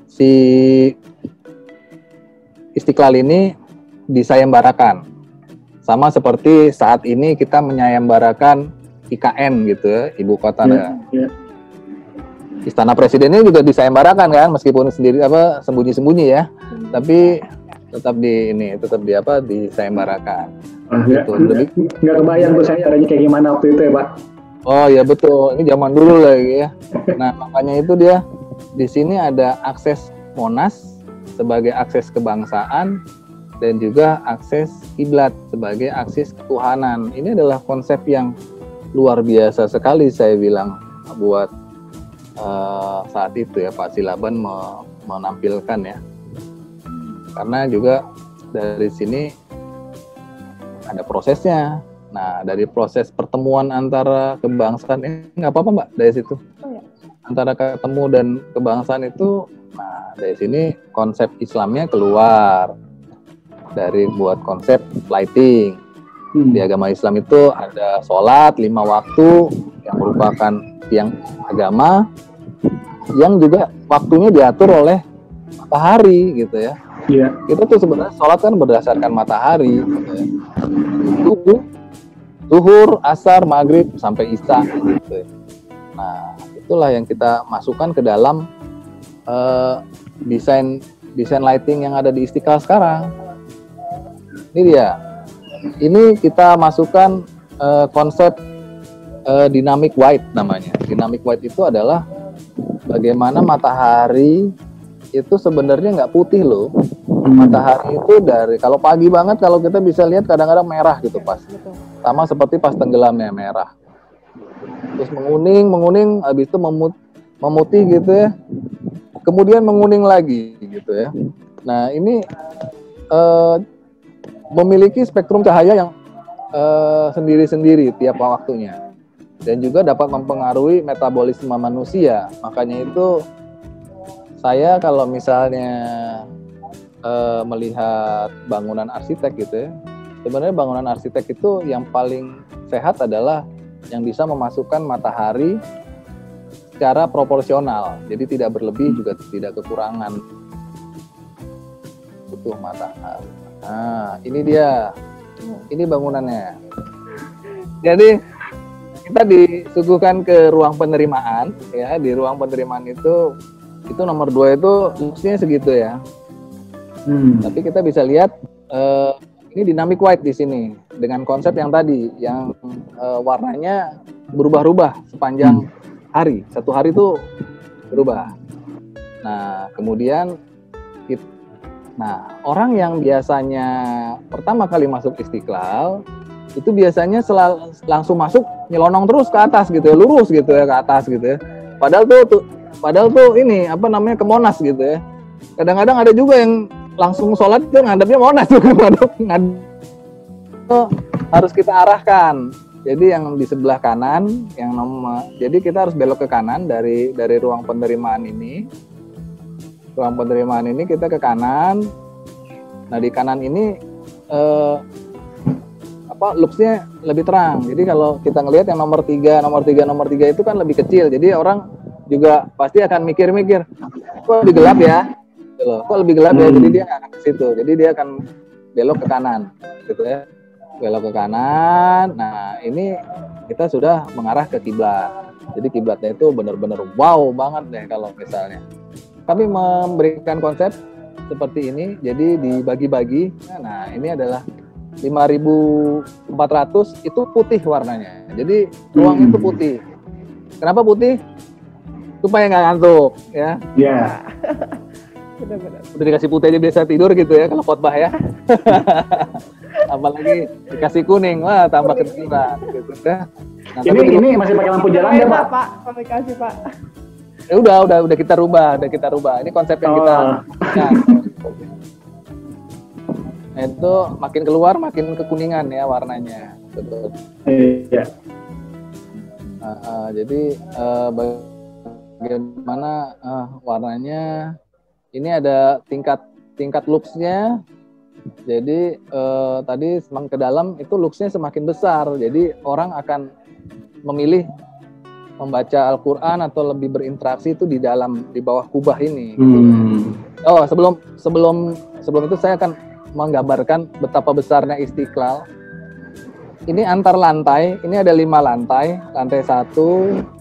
si Istiqlal ini disayembarakan, sama seperti saat ini kita menyayembarakan IKN gitu ya, ibu kota Istana Presidennya juga disayembarakan kan, meskipun sembunyi-sembunyi ya, tapi tetap disayembarakan. Gitu. Nggak kebayang tuh sayembaranya kayak gimana waktu itu ya Pak. Oh ya betul, ini zaman dulu lagi ya. Nah makanya itu dia di sini ada akses Monas sebagai akses kebangsaan, dan juga akses kiblat sebagai akses ketuhanan. Ini adalah konsep yang luar biasa sekali saya bilang buat saat itu ya Pak Silaban menampilkan ya. Karena juga dari sini ada prosesnya. Nah, dari proses pertemuan antara kebangsaan nggak apa-apa Mbak dari situ. Antara ketemu dan kebangsaan itu, nah dari sini konsep Islamnya keluar dari buat konsep lighting. Di agama Islam itu ada sholat 5 waktu yang merupakan tiang agama yang juga waktunya diatur oleh matahari gitu ya. Iya. Kita tuh sebenarnya sholat kan berdasarkan matahari gitu ya. Zuhur, asar, maghrib sampai isya gitu ya. Nah, itulah yang kita masukkan ke dalam desain lighting yang ada di Istiqlal sekarang. Ini dia. Ini kita masukkan konsep dynamic white namanya. Dynamic white itu adalah bagaimana matahari itu sebenarnya nggak putih loh. Matahari itu dari kalau pagi banget kalau kita bisa lihat kadang-kadang merah gitu pas. Sama seperti pas tenggelamnya merah. Terus menguning, habis itu memutih gitu ya. Kemudian menguning lagi gitu ya. Nah, ini memiliki spektrum cahaya yang sendiri-sendiri tiap waktunya. Dan juga dapat mempengaruhi metabolisme manusia. Makanya itu saya kalau misalnya melihat bangunan arsitek gitu ya, sebenarnya bangunan arsitek itu yang paling sehat adalah yang bisa memasukkan matahari secara proporsional, jadi tidak berlebih juga tidak kekurangan, butuh matahari. Nah, ini dia, ini bangunannya. Jadi kita disuguhkan ke ruang penerimaan, ya di ruang penerimaan itu nomor 2 itu luxnya segitu ya. Tapi kita bisa lihat ini dynamic white di sini dengan konsep yang tadi, yang warnanya berubah-ubah sepanjang hari. Satu hari itu berubah. Nah, kemudian orang yang biasanya pertama kali masuk Istiqlal itu biasanya langsung masuk nyelonong terus ke atas gitu ya, lurus gitu ya ke atas gitu ya. Padahal tuh ini apa namanya ke Monas gitu ya. Kadang-kadang ada juga yang langsung sholat itu ngadepnya Monas tuh, harus kita arahkan. Jadi yang di sebelah kanan, jadi kita harus belok ke kanan dari ruang penerimaan ini. Ruang penerimaan ini kita ke kanan. Nah di kanan ini luxnya lebih terang. Jadi kalau kita ngelihat yang nomor 3 itu kan lebih kecil. Jadi orang juga pasti akan mikir-mikir, kok lebih gelap ya? Kok lebih gelap ya? Jadi dia nggak akan ke situ. Jadi dia akan belok ke kanan, gitu ya. Belok ke kanan. Nah ini kita sudah mengarah ke kiblat. Jadi kiblatnya itu benar-benar wow banget deh kalau misalnya. Kami memberikan konsep seperti ini. Jadi dibagi-bagi. Nah ini adalah 5.400 itu putih warnanya. Jadi ruang itu putih. Kenapa putih? Supaya nggak ngantuk, ya. Iya. Benar-benar. Udah dikasih putih aja biasa tidur gitu ya kalau khotbah ya. Apalagi dikasih kuning, wah tambah ketiduran gitu ya. Nah, ini masih pakai lampu jalan ya, Pak? Komunikasi, Pak. Ya udah kita rubah. Ini konsep yang kita Nah, itu makin keluar makin kekuningan ya warnanya. Betul. Iya. Jadi bagaimana warnanya? Ini ada tingkat luxnya. Jadi tadi semakin ke dalam itu luxnya semakin besar. Jadi orang akan memilih membaca Al-Quran atau lebih berinteraksi itu di bawah kubah ini. Gitu. Oh sebelum itu saya akan menggambarkan betapa besarnya Istiqlal. Ini antar lantai. Ini ada 5 lantai. Lantai 1.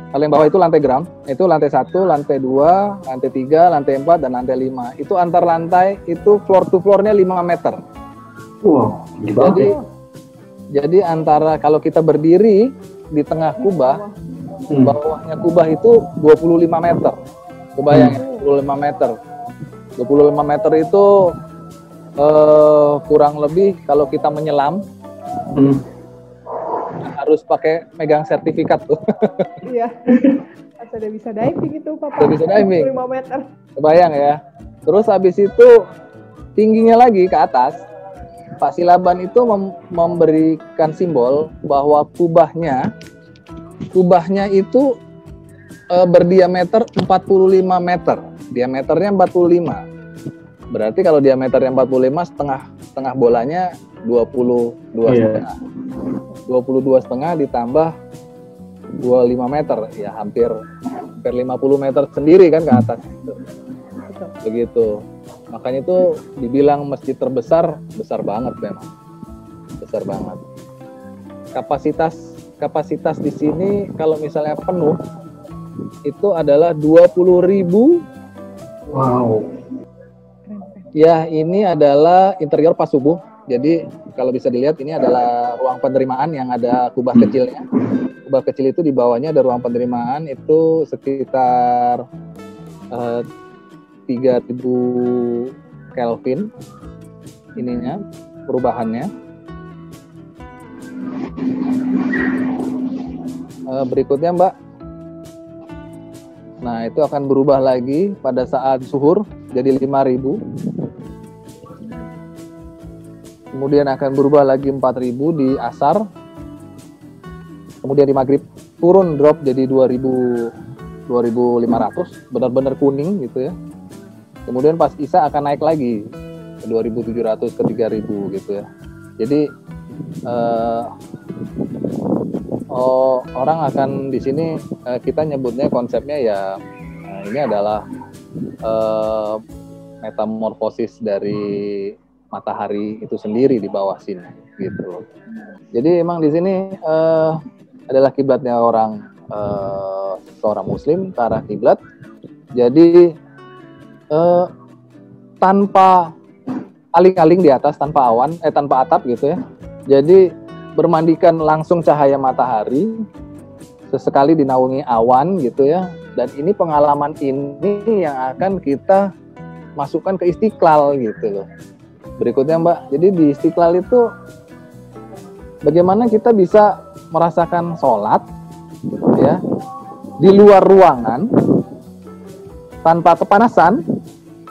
Paling bawah itu lantai ground, itu lantai 1, lantai 2, lantai 3, lantai 4, dan lantai 5. Itu antar lantai, itu floor to floor-nya 5 meter. Wow, jadi antara kalau kita berdiri di tengah kubah, bawahnya kubah itu 25 meter. Kebayang ya, 25 meter. 25 meter itu kurang lebih kalau kita menyelam harus pakai megang sertifikat tuh. Iya. Sudah bisa diving itu, Papa. Sudah bisa diving. 5 meter. Kebayang ya. Terus habis itu tingginya lagi ke atas, Pak Silaban itu memberikan simbol bahwa kubahnya itu berdiameter 45 meter. Diameternya 45. Berarti kalau diameternya 45, setengah bolanya 22,5. 22,5 ditambah 25 meter, ya hampir 50 meter sendiri kan ke atas. Begitu. Makanya itu dibilang masjid terbesar, besar banget memang. Besar banget. Kapasitas di sini kalau misalnya penuh itu adalah 20.000. Wow. Ya, ini adalah interior pas subuh. Jadi kalau bisa dilihat ini adalah ruang penerimaan yang ada kubah kecilnya. Kubah kecil itu di bawahnya ada ruang penerimaan, itu sekitar 3000 Kelvin ininya perubahannya. Berikutnya Mbak. Nah, itu akan berubah lagi pada saat zuhur jadi 5000. Kemudian akan berubah lagi 4000 di asar. Kemudian di maghrib turun drop jadi 2500, benar-benar kuning gitu ya. Kemudian pas isya akan naik lagi ke 2700 ke 3000 gitu ya. Jadi orang akan di sini kita nyebutnya konsepnya ya ini adalah metamorfosis dari matahari itu sendiri di bawah sini gitu. Jadi emang di sini adalah kiblatnya seorang muslim ke arah kiblat. Jadi tanpa aling-aling di atas, tanpa awan, tanpa atap gitu ya. Jadi bermandikan langsung cahaya matahari, sesekali dinaungi awan gitu ya. Dan ini pengalaman ini yang akan kita masukkan ke Istiqlal gitu loh. Berikutnya Mbak, jadi di Istiqlal itu bagaimana kita bisa merasakan sholat ya di luar ruangan tanpa kepanasan,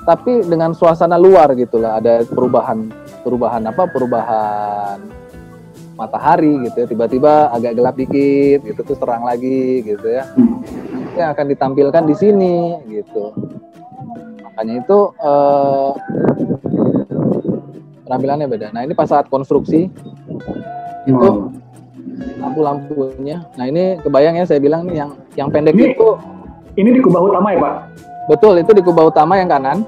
tapi dengan suasana luar gitu lah. Ada perubahan matahari gitu ya, tiba-tiba agak gelap dikit gitu terus terang lagi gitu ya. Yang akan ditampilkan di sini gitu. Makanya itu penampilannya beda. Nah, ini pas saat konstruksi itu lampu-lampunya. Nah, ini kebayang ya, saya bilang nih yang pendek itu. Ini di kubah utama ya, Pak? Betul, itu di kubah utama yang kanan.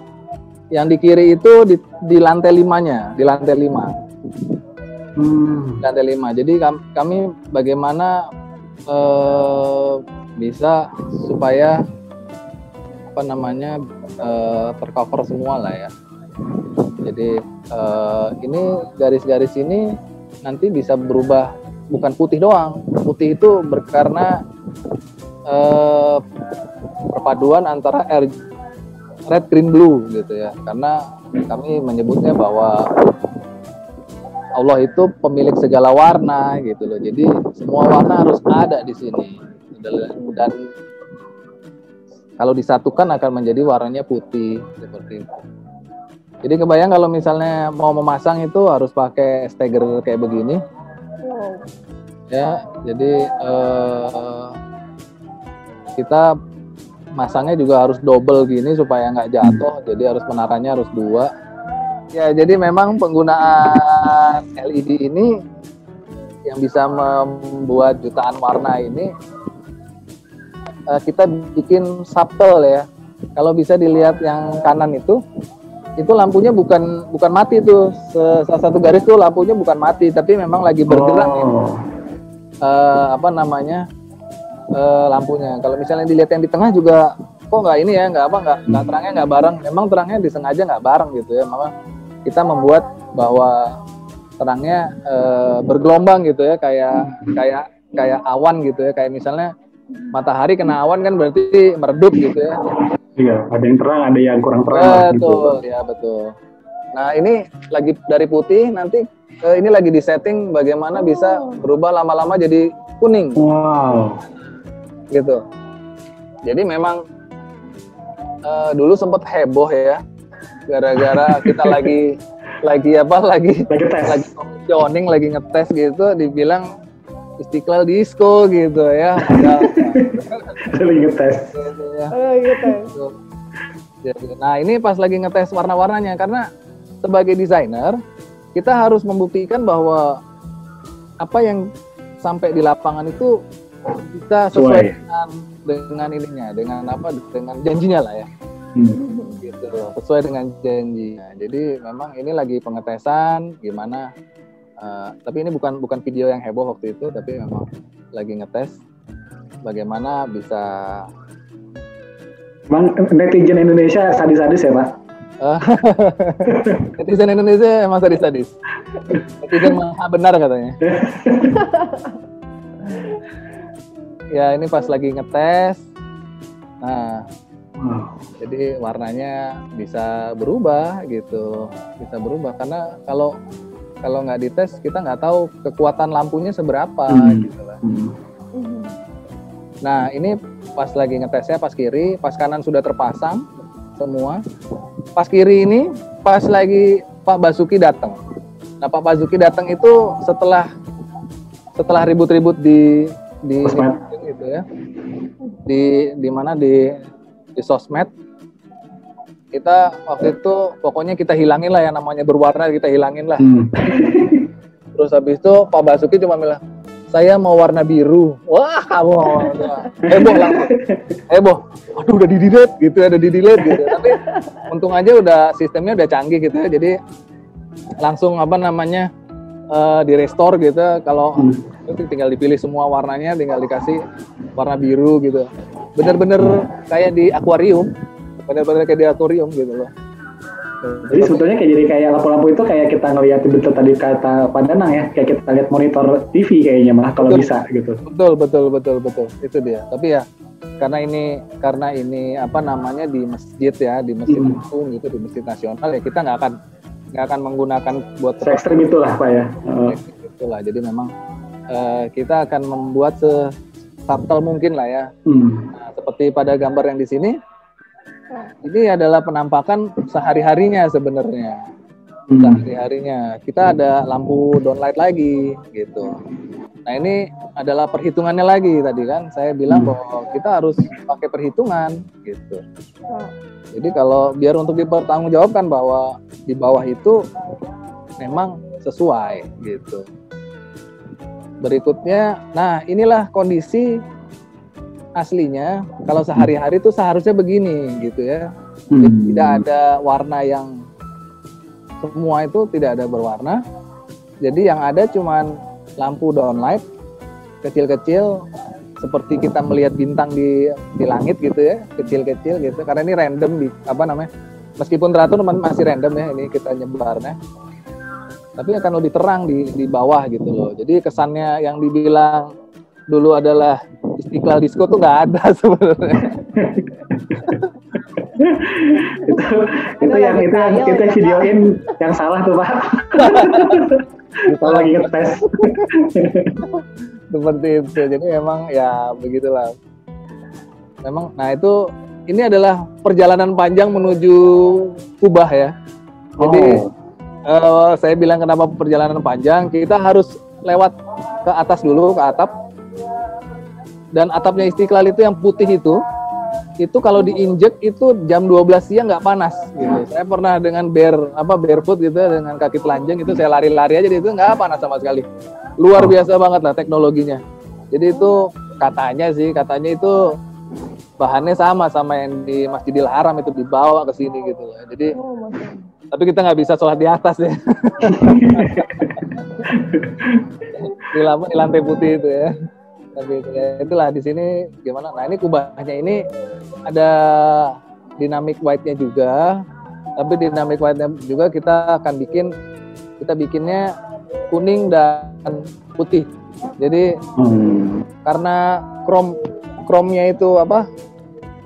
Yang di kiri itu di lantai 5-nya, di lantai 5. Lantai 5. Jadi kami bagaimana bisa supaya tercover semua lah ya. Jadi ini garis-garis ini nanti bisa berubah, bukan putih doang. Putih itu karena perpaduan antara red, green, blue gitu ya. Karena kami menyebutnya bahwa Allah itu pemilik segala warna gitu loh. Jadi semua warna harus ada di sini. Dan kalau disatukan akan menjadi warnanya putih seperti itu. Jadi kebayang kalau misalnya mau memasang itu harus pakai stagger kayak begini. Ya, jadi kita masangnya juga harus double gini supaya nggak jatuh. Jadi menaranya harus 2. Ya, jadi memang penggunaan LED ini yang bisa membuat jutaan warna ini kita bikin subtle ya. Kalau bisa dilihat yang kanan itu lampunya bukan mati tuh. Salah satu garis tuh lampunya bukan mati, tapi memang lagi bergerak gitu. Lampunya. Kalau misalnya dilihat yang di tengah juga kok nggak ini ya, nggak terangnya nggak bareng. Memang terangnya disengaja nggak bareng gitu ya. Maka kita membuat bahwa terangnya bergelombang gitu ya, kayak awan gitu ya. Kayak misalnya matahari kena awan kan berarti meredup gitu ya. Iya, ada yang terang, ada yang kurang terang. Betul, gitu. Ya betul. Nah ini lagi dari putih, nanti ini lagi di setting bagaimana bisa berubah lama-lama jadi kuning. Wow. Gitu. Jadi memang dulu sempat heboh ya, gara-gara kita lagi commissioning, lagi ngetes gitu, dibilang Istiqlal disco gitu ya. Lagi ngetes. Gitu ya. Jadi, nah ini pas lagi ngetes warna-warnanya, karena sebagai desainer kita harus membuktikan bahwa apa yang sampai di lapangan itu bisa sesuai dengan ininya, dengan janjinya lah ya. Gitu, sesuai dengan janjinya. Jadi memang ini lagi pengetesan gimana, tapi ini bukan video yang heboh waktu itu, tapi memang lagi ngetes bagaimana bisa. Emang netizen Indonesia sadis-sadis ya, Pak? Netizen Indonesia emang sadis-sadis. Netizen maha benar katanya. Ya ini pas lagi ngetes, nah jadi warnanya bisa berubah gitu, bisa berubah karena kalau nggak dites kita nggak tahu kekuatan lampunya seberapa gitu lah. Nah ini pas lagi ngetesnya pas kiri, pas kanan sudah terpasang semua. Pas kiri ini pas lagi Pak Basuki datang. Nah Pak Basuki datang itu setelah ribut-ribut di gitu ya, di mana di sosmed. Kita waktu itu pokoknya kita hilangin lah yang namanya berwarna, kita hilangin lah. Terus habis itu Pak Basuki cuma bilang, saya mau warna biru. Wah, heboh lah. Heboh. Aduh udah di-delete gitu, gitu. Tapi untung aja sistemnya udah canggih gitu ya. Jadi langsung di restore gitu. Kalau tinggal dipilih semua warnanya, tinggal dikasih warna biru gitu. Bener-bener kayak di akuarium. Gitu loh. Jadi sebetulnya kayak lampu-lampu itu kayak kita ngelihat betul tadi kata Pak Danang ya, kayak kita lihat monitor TV kayaknya malah kalau bisa gitu. Betul. Itu dia. Tapi ya karena ini apa namanya di masjid ya, di masjid agung gitu, di masjid nasional ya, kita nggak akan menggunakan buat ekstrim itulah Pak ya. Itulah. Jadi memang kita akan membuat subtle mungkin lah ya. Nah, seperti pada gambar yang di sini. Ini adalah penampakan sehari-harinya sebenarnya. Sehari-harinya. Kita ada lampu downlight lagi gitu. Nah ini adalah perhitungannya lagi tadi kan. Saya bilang bahwa kita harus pakai perhitungan gitu. Jadi kalau biar untuk dipertanggungjawabkan bahwa di bawah itu memang sesuai gitu. Berikutnya, nah inilah kondisi aslinya. Kalau sehari-hari itu seharusnya begini gitu ya. Jadi tidak ada warna yang semua itu tidak ada berwarna. Jadi yang ada cuman lampu downlight kecil-kecil seperti kita melihat bintang di langit gitu ya, kecil-kecil gitu. Karena ini random meskipun teratur masih random ya ini kita nyebarnya. Tapi akan lebih terang di bawah gitu loh. Jadi kesannya yang dibilang dulu adalah Istiqlal Disco tuh nggak ada sebenarnya. itu yang videoin yang salah tuh Pak. Kita lagi ngetes. Seperti itu. Jadi memang ya begitulah. Memang, nah itu ini adalah perjalanan panjang menuju Kubah ya. Jadi saya bilang kenapa perjalanan panjang, kita harus lewat ke atas dulu, ke atap. Dan atapnya Istiqlal itu yang putih itu kalau diinjek itu jam 12 siang nggak panas gitu. Saya pernah dengan barefoot gitu, dengan kaki telanjang itu saya lari-lari aja itu nggak panas sama sekali. Luar biasa banget lah teknologinya. Jadi itu katanya itu bahannya sama yang di Masjidil Haram itu dibawa ke sini gitu. Jadi tapi kita nggak bisa sholat di atas ya. di lantai putih itu ya. Tapi itulah di sini gimana. Nah ini kubahnya ini ada dynamic white-nya juga. Tapi dynamic white-nya juga kita bikinnya kuning dan putih. Jadi karena chrome-nya itu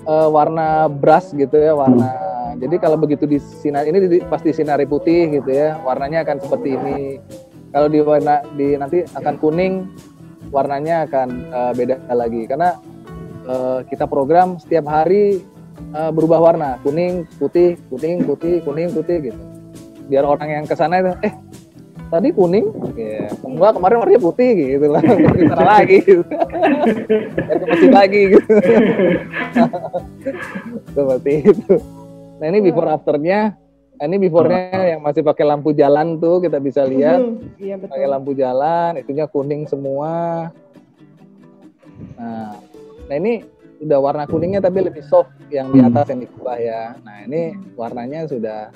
warna brass gitu ya, warna Jadi kalau begitu pas disinari putih gitu ya, warnanya akan seperti ini. Kalau nanti akan kuning, warnanya akan beda lagi. Karena kita program setiap hari berubah warna, kuning, putih, kuning, putih, kuning, putih gitu. Biar orang yang kesana itu, tadi kuning, ya, enggak kemarin warnanya putih gitu lah, kita lagi, gitu. Ke mesin lagi gitu. Seperti itu. Nah ini before afternya, ini before-nya yang masih pakai lampu jalan tuh kita bisa lihat, Iya, betul. pakai lampu jalan, itunya kuning semua. Nah ini udah warna kuningnya tapi lebih soft yang di atas yang di bawah ya. Nah ini warnanya sudah,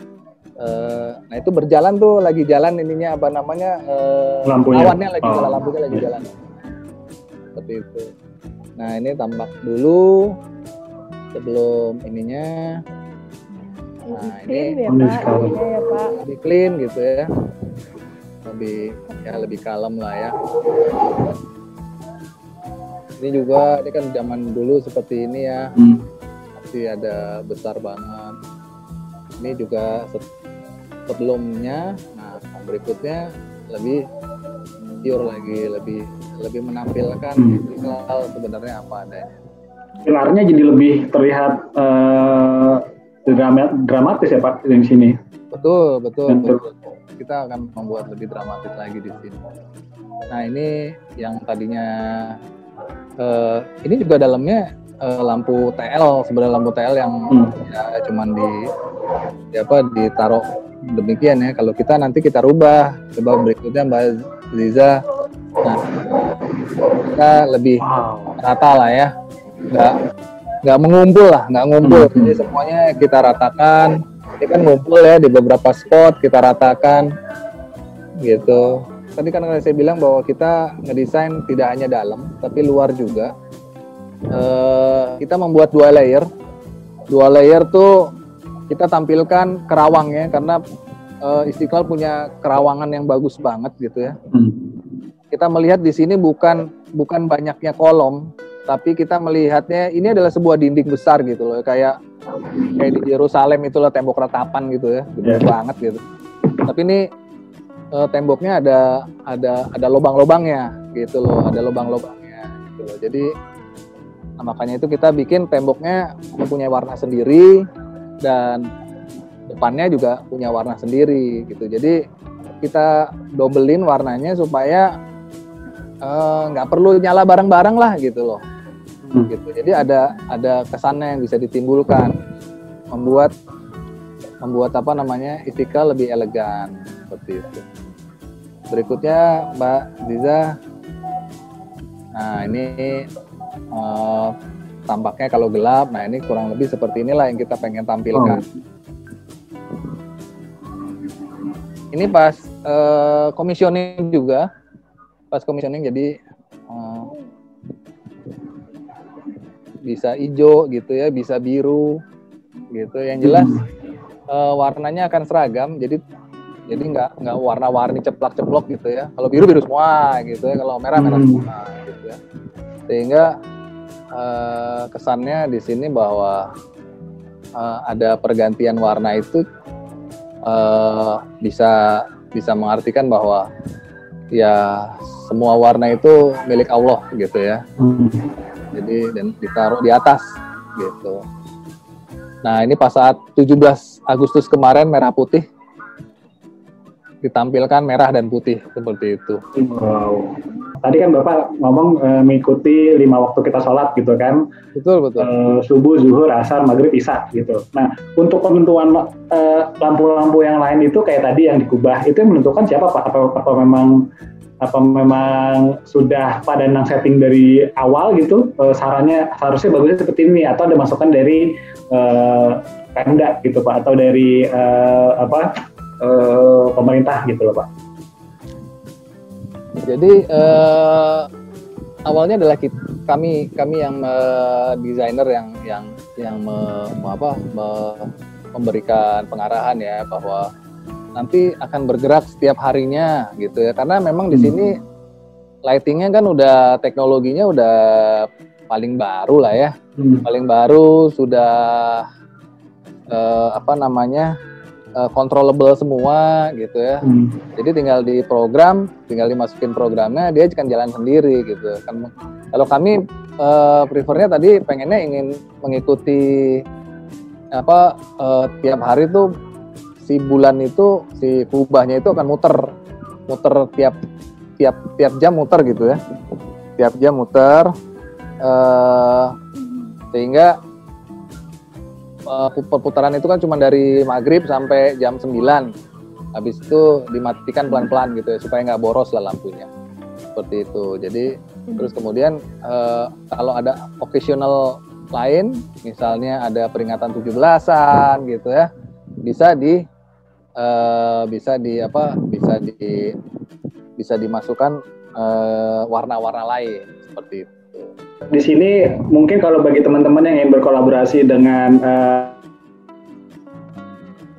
nah itu berjalan tuh, lagi jalan ininya apa namanya, awannya lagi jalan, lampunya lagi jalan. Seperti itu. Nah ini tampak dulu sebelum ininya. Nah Clean ini ya Pak, ya Pak. lebih clean gitu ya, lebih kalem lah ya. Ini juga, ini kan zaman dulu seperti ini ya, masih ada besar banget. Ini juga sebelumnya, nah berikutnya lebih pure lagi, lebih menampilkan Istiqlal sebenarnya apa adanya. Pilarnya jadi lebih terlihat dramatis ya Pak di sini. Betul. Kita akan membuat lebih dramatis lagi di sini. Nah ini yang tadinya ini juga dalamnya lampu TL, sebenarnya lampu TL yang ya cuman ditaruh demikian ya. Kalau nanti kita rubah, coba berikutnya Mbak Liza, nah kita lebih rata lah ya, nggak mengumpul lah, nggak ngumpul. Jadi semuanya kita ratakan. Ini kan ngumpul ya di beberapa spot, kita ratakan gitu. Tadi kan saya bilang bahwa kita ngedesain tidak hanya dalam tapi luar juga. Kita membuat 2 layer. 2 layer tuh kita tampilkan kerawangnya, karena Istiqlal punya kerawangan yang bagus banget gitu ya. Kita melihat di sini bukan banyaknya kolom, tapi kita melihatnya ini adalah sebuah dinding besar gitu loh, kayak di Yerusalem itulah tembok ratapan gitu ya, gede banget gitu. Tapi ini temboknya ada lubang-lubangnya gitu loh, ada lubang-lubangnya gitu loh. Jadi makanya itu kita bikin temboknya mempunyai warna sendiri dan depannya juga punya warna sendiri gitu. Jadi kita dobelin warnanya supaya nggak perlu nyala bareng-bareng lah gitu loh. Gitu. Jadi ada kesannya yang bisa ditimbulkan, membuat apa namanya Istiqlal lebih elegan seperti itu. Berikutnya Mbak Ziza, nah ini tampaknya kalau gelap, nah ini kurang lebih seperti inilah yang kita pengen tampilkan. Ini pas commissioning juga, jadi bisa hijau gitu ya, bisa biru gitu. Yang jelas warnanya akan seragam, jadi nggak warna-warni ceplok-ceplok gitu ya. Kalau biru semua gitu ya, kalau merah semua gitu ya. Sehingga kesannya di sini bahwa ada pergantian warna itu bisa mengartikan bahwa ya semua warna itu milik Allah gitu ya. Jadi dan ditaruh di atas gitu. Nah ini pas saat 17 Agustus kemarin merah putih ditampilkan merah dan putih seperti itu. Wow. Tadi kan Bapak ngomong mengikuti 5 waktu kita sholat gitu kan. Betul. Subuh, zuhur, asar, maghrib, isya gitu. Nah untuk penentuan lampu-lampu yang lain itu kayak tadi yang dikubah itu yang menentukan siapa Pak? Apa memang sudah pada setting dari awal gitu, sarannya harusnya bagusnya seperti ini, atau ada masukan dari Pemda gitu Pak, atau dari pemerintah gitu loh Pak? Jadi awalnya adalah kami yang desainer yang memberikan pengarahan ya, bahwa nanti akan bergerak setiap harinya gitu ya, karena memang di sini lightingnya kan udah teknologinya udah paling baru lah ya, paling baru sudah controllable semua gitu ya. Jadi tinggal dimasukin programnya, dia akan jalan sendiri gitu kan. Kalau kami prefernya tadi pengennya ingin mengikuti tiap hari tuh si bulan itu, si kubahnya itu akan muter tiap jam muter gitu ya. Tiap jam muter sehingga perputaran itu kan cuma dari maghrib sampai jam 9. Habis itu dimatikan pelan-pelan gitu ya supaya nggak boros lah lampunya. Seperti itu. Jadi terus kemudian kalau ada occasional lain, misalnya ada peringatan 17-an gitu ya, bisa dimasukkan warna-warna lain seperti itu. Di sini mungkin kalau bagi teman-teman yang ingin berkolaborasi dengan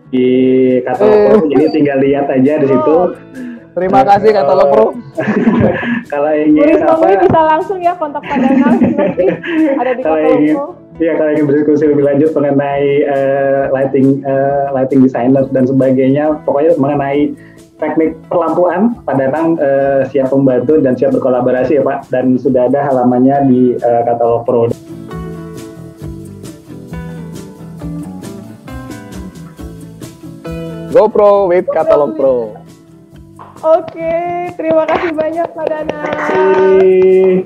di Katalog Pro, jadi tinggal lihat aja di situ. Terima kasih Katalog Pro. Kalau ingin bisa langsung ya kontak Pak Danang ada di Katalog Pro. Iya, kalau ingin berdiskusi lebih lanjut mengenai lighting designer dan sebagainya, pokoknya mengenai teknik perlampuan, Pak Danang siap membantu dan siap berkolaborasi ya Pak, dan sudah ada halamannya di Katalog Pro. GoPro with Katalog Pro. Oke, terima kasih banyak Pak Danang. Terima kasih.